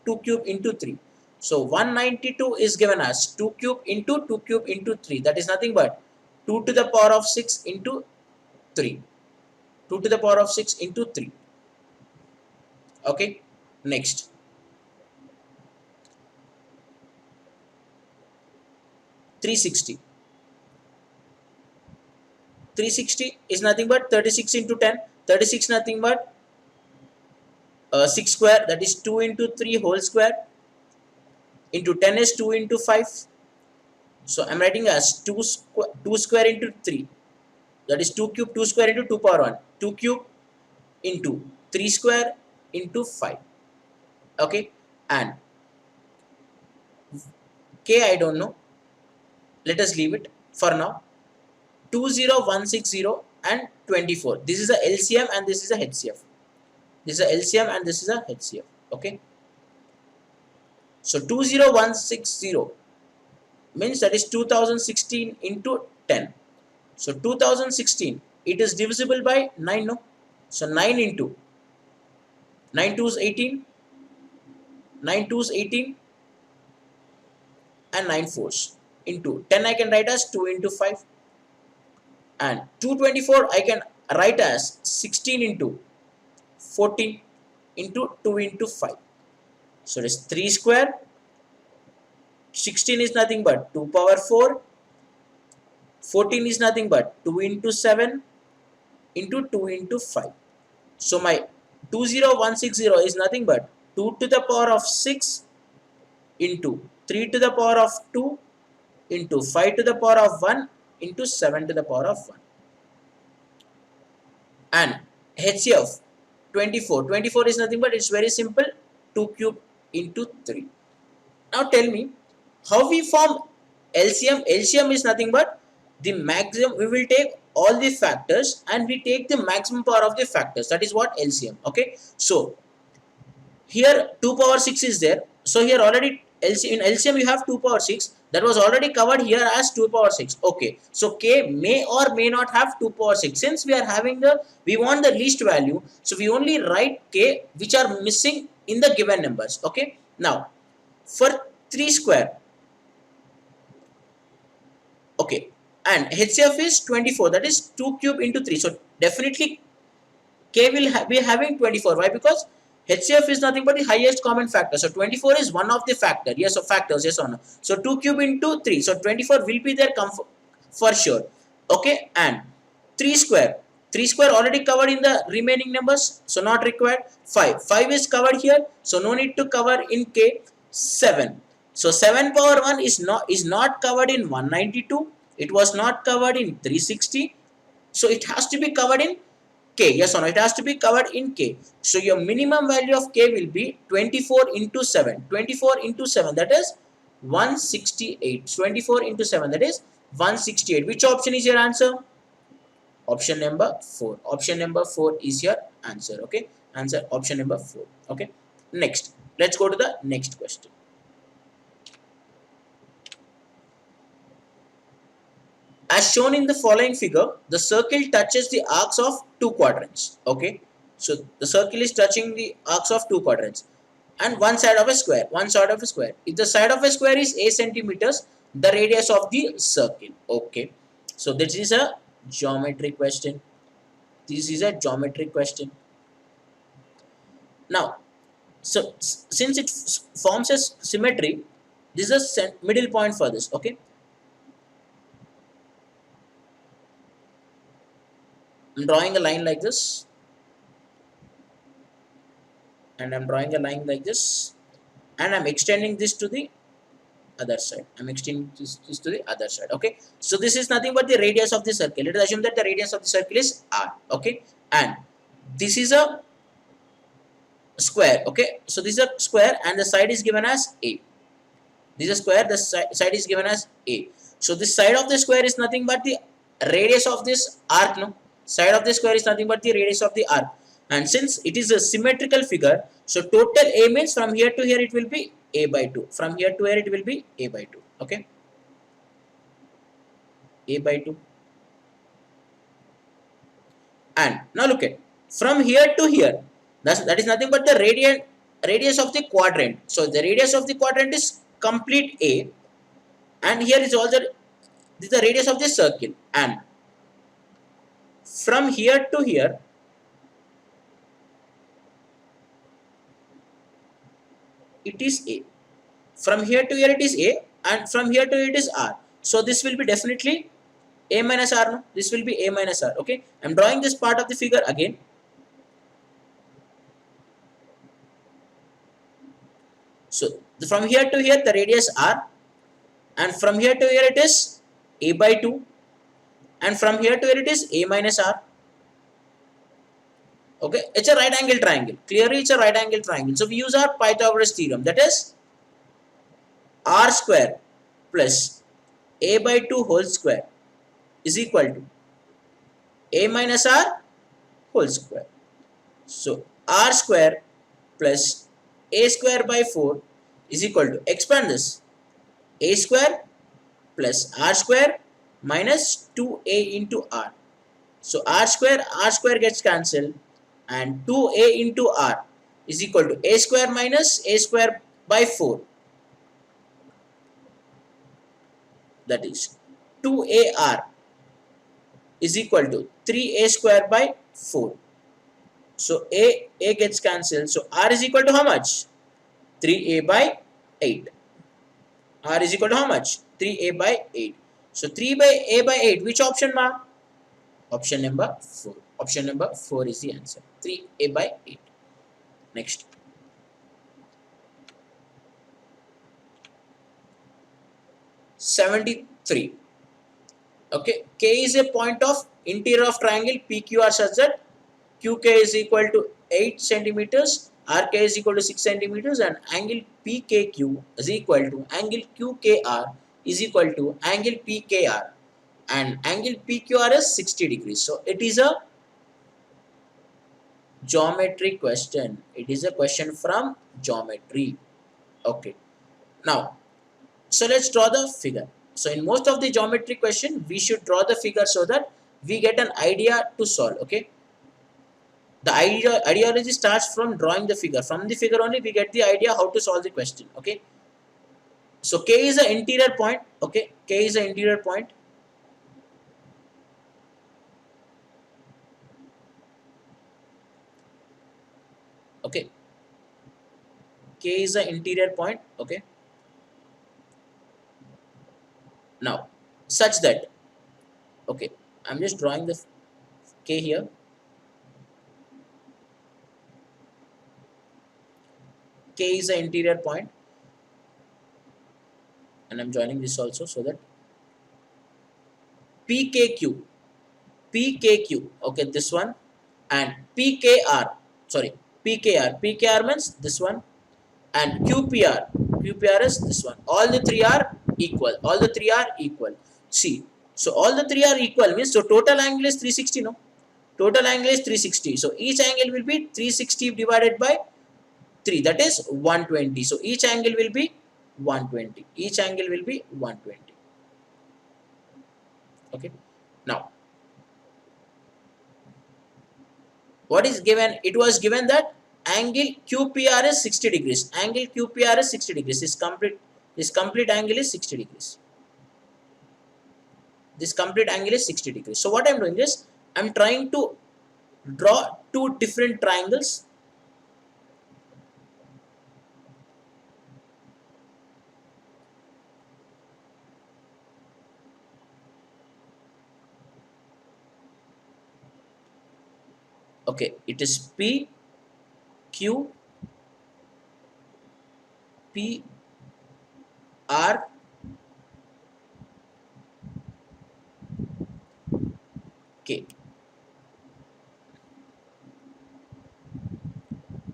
2 cube into 3. So 192 is given as 2 cube into 2 cube into 3, that is nothing but 2 to the power of 6 into 3. 2 to the power of 6 into 3. Okay, next 360. 360 is nothing but 36 into 10. 36 nothing but 6 square, that is 2 into 3 whole square, into 10 is 2 into 5. So I'm writing as 2 square into 3, that is 2 cube, 2 square into 2 power 1, 2 cube into 3 square into 5. Okay, and k I don't know, let us leave it for now. 20160 and 24, this is a LCM and this is a HCF, this is a LCM and this is a HCF. Okay, so 20160 means that is 2016 into 10. So 2016, it is divisible by 9, no? So 9 into 9 2 is 18, 9 2 is 18 and 9 4s into 10 I can write as 2 into 5, and 224 I can write as 16 into 14 into 2 into 5. So it is 3 square, 16 is nothing but 2 power 4, 14 is nothing but 2 into 7 into 2 into 5. So my 20160 is nothing but 2 to the power of 6 into 3 to the power of 2 into 5 to the power of 1 into 7 to the power of 1. And HCF 24. 24 is nothing but it's very simple, 2 cube into 3. Now tell me how we form LCM. LCM is nothing but the maximum, we will take all the factors and we take the maximum power of the factors, that is what LCM. Okay, so here 2 power 6 is there, so here already in LCM you have 2 power 6, that was already covered here as 2 power 6. Okay, so k may or may not have 2 power 6. Since we are having we want the least value, so we only write k which are missing in the given numbers. Okay, now for 3 square, okay, and HCF is 24, that is 2 cube into 3, so definitely k will be having 24. Why? Because HCF is nothing but the highest common factor, so 24 is one of the factor, yes, of factors, yes or no. So 2 cube into 3, so 24 will be there for sure. Okay, and 3 square, 3 square already covered in the remaining numbers, so not required. 5 is covered here, so no need to cover in k. 7, so 7 power 1 is not covered in 192, it was not covered in 360, so it has to be covered in k, yes or no, it has to be covered in k. So your minimum value of k will be 24 into 7, 24 into 7, that is 168, 24 into 7, that is 168. Which option is your answer? Option number 4. Option number 4 is your answer. Okay, answer option number 4. Okay, next let's go to the next question. As shown in the following figure, the circle touches the arcs of 2 quadrants. Okay, so the circle is touching the arcs of 2 quadrants and one side of a square. One side of a square. If the side of a square is 8 centimeters, the radius of the circle. Okay, so this is a geometry question. This is a geometry question. Now, so since it forms a symmetry, this is a middle point for this. Okay, I'm drawing a line like this, and I'm drawing a line like this, and I'm extending this to the other side. I'm extending this to the other side. Okay, so this is nothing but the radius of the circle. Let us assume that the radius of the circle is r. Okay, and this is a square. Okay, so this is a square and the side is given as a. This is a square, the side is given as a. So this side of the square is nothing but the radius of this arc. No, side of the square is nothing but the radius of the arc. And since it is a symmetrical figure, so total a means from here to here it will be a by 2. From here to here it will be a by 2. Okay, a by 2. And now look at, from here to here, that is nothing but the radius of the quadrant. So the radius of the quadrant is complete a, and here is also this is the radius of the circle, and from here to here it is a. From here to here it is a, and from here to here it is r. So this will be definitely a minus r. No, this will be a minus r. Okay, I'm drawing this part of the figure again. So from here to here the radius r, and from here to here it is a by 2, and from here to here it is a minus r. Okay, it's a right angle triangle. Clearly it's a right angle triangle. So we use our Pythagoras theorem, that is r square plus a by 2 whole square is equal to a minus r whole square. So r square plus a square by 4 is equal to, expand this, a square plus r square minus 2a into r. So r square gets cancelled, and 2a into r is equal to a square minus a square by 4, that is 2ar is equal to 3a square by 4. So a gets cancelled, so r is equal to how much? 3a by 8. R is equal to how much? 3a by 8. So 3 by a by 8, which option, ma? Option number 4. Option number 4 is the answer. 3a by 8. Next. (73). Okay, K is a point of interior of triangle PQR such that QK is equal to 8 centimeters, RK is equal to 6 centimeters, and angle PKQ is equal to angle QKR is equal to angle PKR, and angle PQR is 60 degrees. So it is a geometry question. It is a question from geometry. Okay. Now, so let's draw the figure. So in most of the geometry question, we should draw the figure so that we get an idea to solve. Okay. The ideology starts from drawing the figure. From the figure only we get the idea how to solve the question. Okay. So K is the interior point. Okay. K is the interior point. Okay. K is the interior point. Okay. Now, such that, okay, I'm just drawing the K here. K is the interior point, and I'm joining this also so that PKQ, okay, this one, and PKR means this one, and QPR is this one. All the three are equal. See, so all the three are equal means, so total angle is 360, no? Total angle is 360. So each angle will be 360 divided by 3, that is 120. So each angle will be 120. Each angle will be 120. Okay. Now, what is given? It was given that angle QPR is 60 degrees. Angle QPR is 60 degrees. This complete angle is 60 degrees. This complete angle is 60 degrees. So what I'm doing is, I'm trying to draw two different triangles. Okay, it is P, Q, P, R, K.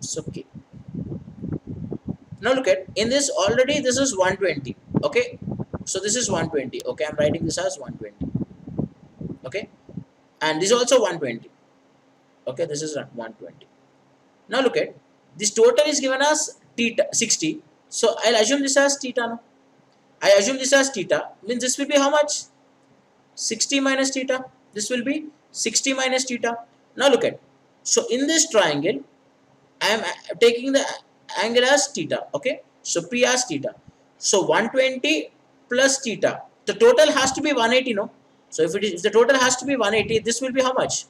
So K. Now look at, in this already this is 120. Okay, so this is 120. Okay, I'm writing this as 120. Okay, and this is also 120. Okay, this is 120. Now look at, this total is given as theta 60. So I'll assume this as theta. No? I assume this as theta, means this will be how much? 60 minus theta. This will be 60 minus theta. Now look at, so in this triangle, I am taking the angle as theta. Okay, so P as theta. So 120 plus theta. The total has to be 180. No, so if the total has to be 180, this will be how much?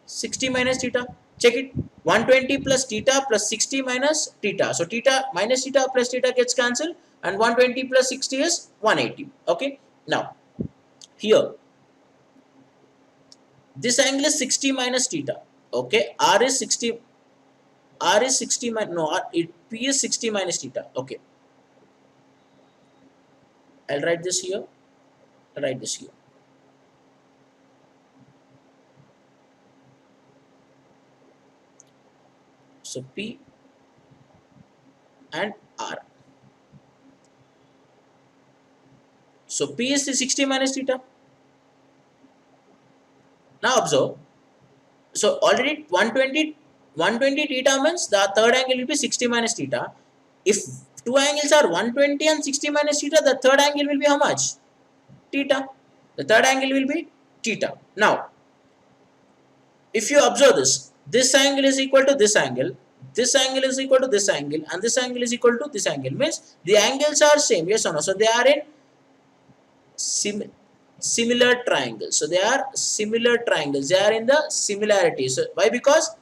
60 minus theta. Check it. 120 plus theta plus 60 minus theta. So theta minus theta plus theta gets cancelled, and 120 plus 60 is 180. Okay. Now here, this angle is 60 minus theta. Okay. R is 60. R is 60 minus, no, P is 60 minus theta. Okay, I'll write this here. I'll write this here. So P and R. So P is the 60 minus theta. Now observe. So already 120 theta means the third angle will be 60 minus theta. If two angles are 120 and 60 minus theta, the third angle will be how much? Theta. The third angle will be theta. Now, if you observe this angle is equal to this angle is equal to this angle, and this angle is equal to this angle, means the angles are same, yes or no? So they are in similar triangles. So they are similar triangles. They are in the similarity. So why? Because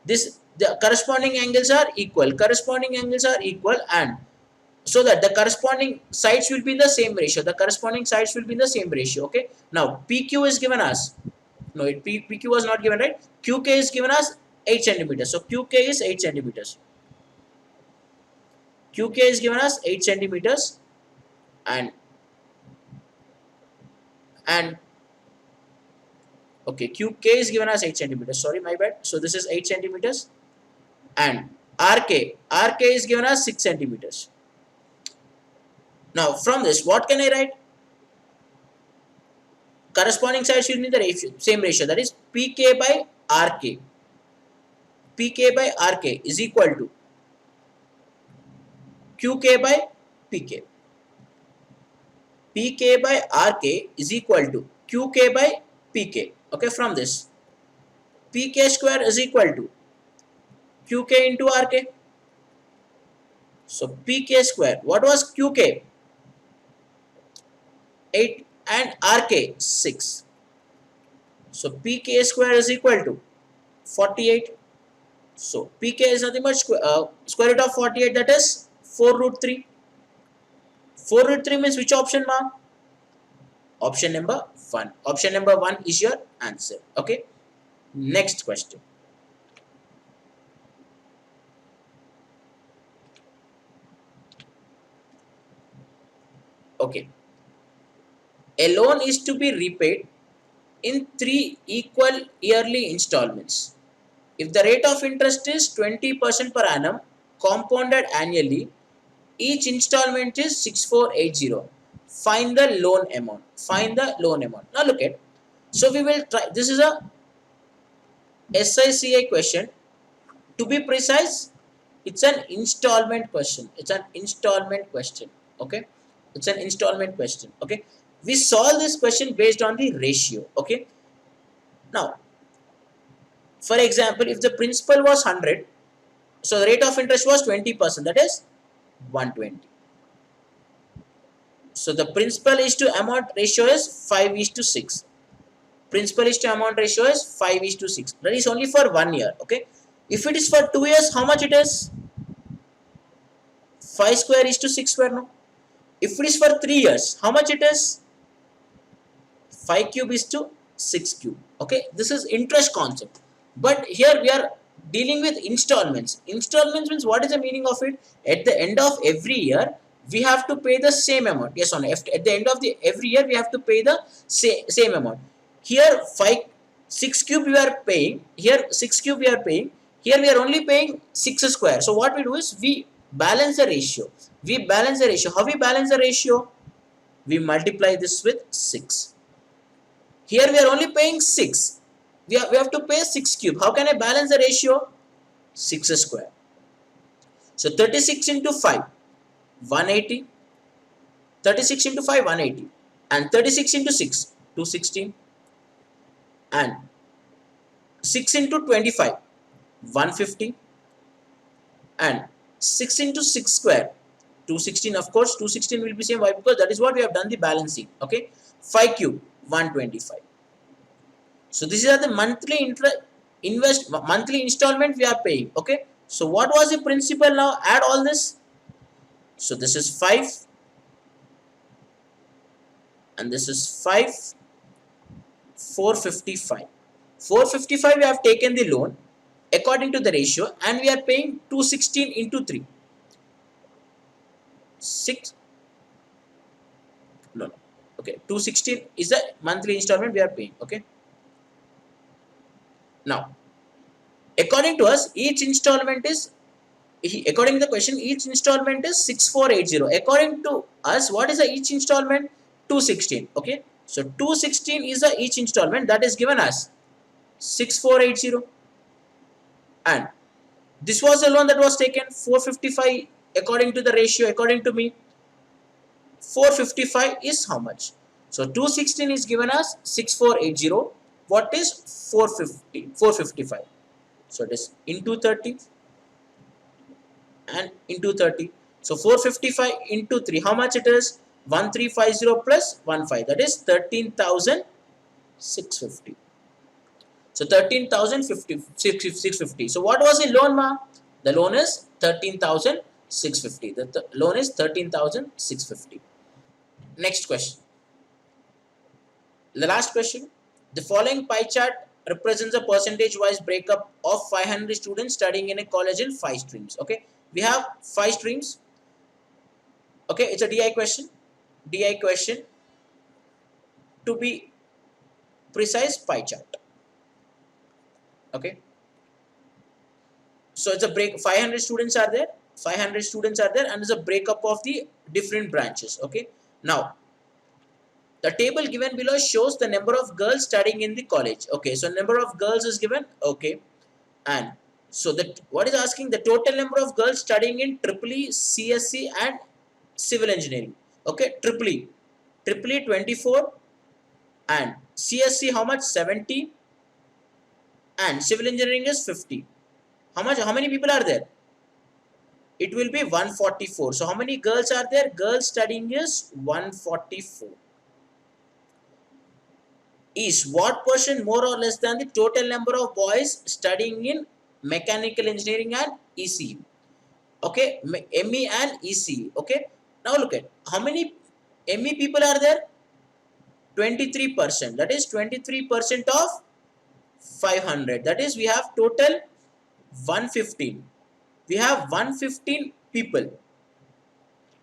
the corresponding angles are equal. Corresponding angles are equal, and so that the corresponding sides will be in the same ratio. The corresponding sides will be in the same ratio. Okay. Now PQ is given as, no, PQ was not given, right? QK is given as 8 centimeters. So QK is 8 centimeters. QK is given as 8 centimeters, and okay, QK is given as 8 centimeters. Sorry, my bad. So this is 8 centimeters, and RK is given as 6 centimeters. Now from this, what can I write? Corresponding sides will be the ratio, same ratio, that is PK by RK. PK by RK is equal to QK by PK. PK by RK is equal to QK by PK. Okay, from this, PK square is equal to QK into RK. So PK square, what was QK? 8 and RK 6. So PK square is equal to 48. So PK is nothing but square root of 48, that is 4 root 3. 4 root 3 means which option, ma'am? Option number 1. Option number 1 is your answer. Okay. Next question. Okay. A loan is to be repaid in 3 equal yearly installments. If the rate of interest is 20% per annum, compounded annually, each installment is 6480. Find the loan amount. Find the loan amount. Now look at. So we will try. This is a SICA question. To be precise, it's an installment question. It's an installment question. Okay. It's an installment question. Okay. We solve this question based on the ratio. Okay. Now, for example, if the principal was 100, so the rate of interest was 20%, that is 120. So the principal is to amount ratio is 5:6. Principal is to amount ratio is 5:6. That is only for 1 year. Okay. If it is for 2 years, how much it is? 5 square is to 6 square. No. If it is for 3 years, how much it is? 5 cube is to 6 cube. Okay. This is interest concept. But here we are dealing with installments. Installments means, what is the meaning of it? At the end of every year, we have to pay the same amount. Yes or no? At the end of the every year, we have to pay the same amount. Here 6 cube we are paying. Here 6 cube we are paying. Here we are only paying 6 square. So what we do is we balance the ratio. We balance the ratio. How we balance the ratio? We multiply this with 6. Here we are only paying 6. We have to pay 6 cube. How can I balance the ratio? 6 square. So 36 into 5, 180. 36 into 5, 180. And 36 into 6, 216. And 6 into 25, 150. And 6 into 6 square, 216. Of course, 216 will be same. Why? Because that is what we have done the balancing. Okay. 5 cube, 125. So this is the monthly monthly installment we are paying. Okay. So what was the principal now? Add all this. So this is 5. And this is 5. 455. 455 we have taken the loan. according to the ratio, and we are paying 216 into 3. 6 no, no. Okay, 216 is the monthly installment we are paying. Okay, now according to us, each installment is, according to the question, each installment is 6480. According to us, what is the each installment? 216. Okay, so 216 is the each installment that is given as 6480, and this was a loan that was taken 455 according to the ratio. According to me, 455 is how much? So 216 is given as 6480. What is 455? So it is into 30 and into 30. So 455 into 3, how much it is? 1350 plus 15, that is 13,650. So 13,650. So what was the loan, ma? The loan is 13,650. The loan is 13,650. Next question. The last question. The following pie chart represents a percentage-wise breakup of 500 students studying in a college in 5 streams. Okay, we have 5 streams. Okay, it's a DI question. DI question. To be precise, pie chart. Okay. So it's a break. 500 students are there. 500 students are there, and it's a breakup of the different branches. Okay. Now, the table given below shows the number of girls studying in the college. Okay, so number of girls is given. Okay, and so that what is asking the total number of girls studying in EEE, CSC, and civil engineering. Okay, EEE 24, and CSC how much? 70, and civil engineering is 50. How much? How many people are there? It will be 144. So how many girls are there? Girls studying is 144. Is what portion more or less than the total number of boys studying in mechanical engineering and ECU? Okay, ME and ECU. Okay, now look at how many ME people are there? 23%. That is 23% of 500. That is we have total 115. We have 115 people.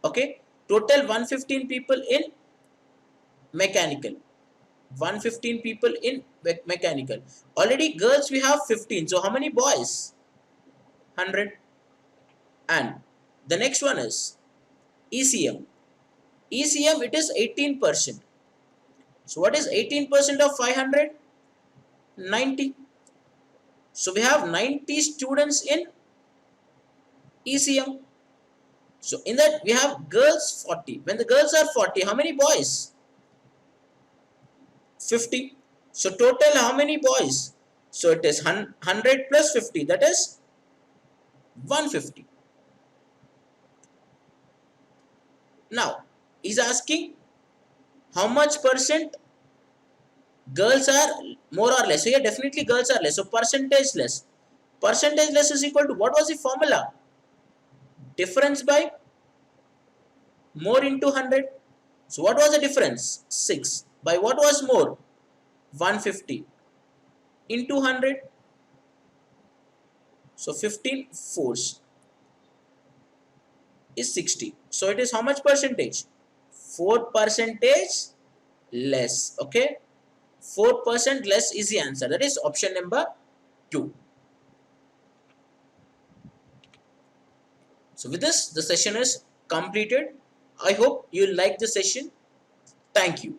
Okay, total 115 people in mechanical. 115 people in mechanical. Already girls we have 15. So how many boys? 100. And the next one is ECM. ECM, it is 18%. So what is 18% of 500? 90. So we have 90 students in ECM. So in that we have girls 40. When the girls are 40, how many boys? 50. So total how many boys? So it is 100 plus 50, that is 150. Now he's asking how much percent girls are more or less. So yeah, definitely girls are less. So percentage less. Percentage less is equal to, what was the formula? Difference by more into 100. So what was the difference? 6. By what was more? 150 into 100. So 15 fours is 60. So it is how much percentage? 4% less. Okay, 4% less is the answer. That is option number 2. So with this, the session is completed. I hope you like the session. Thank you.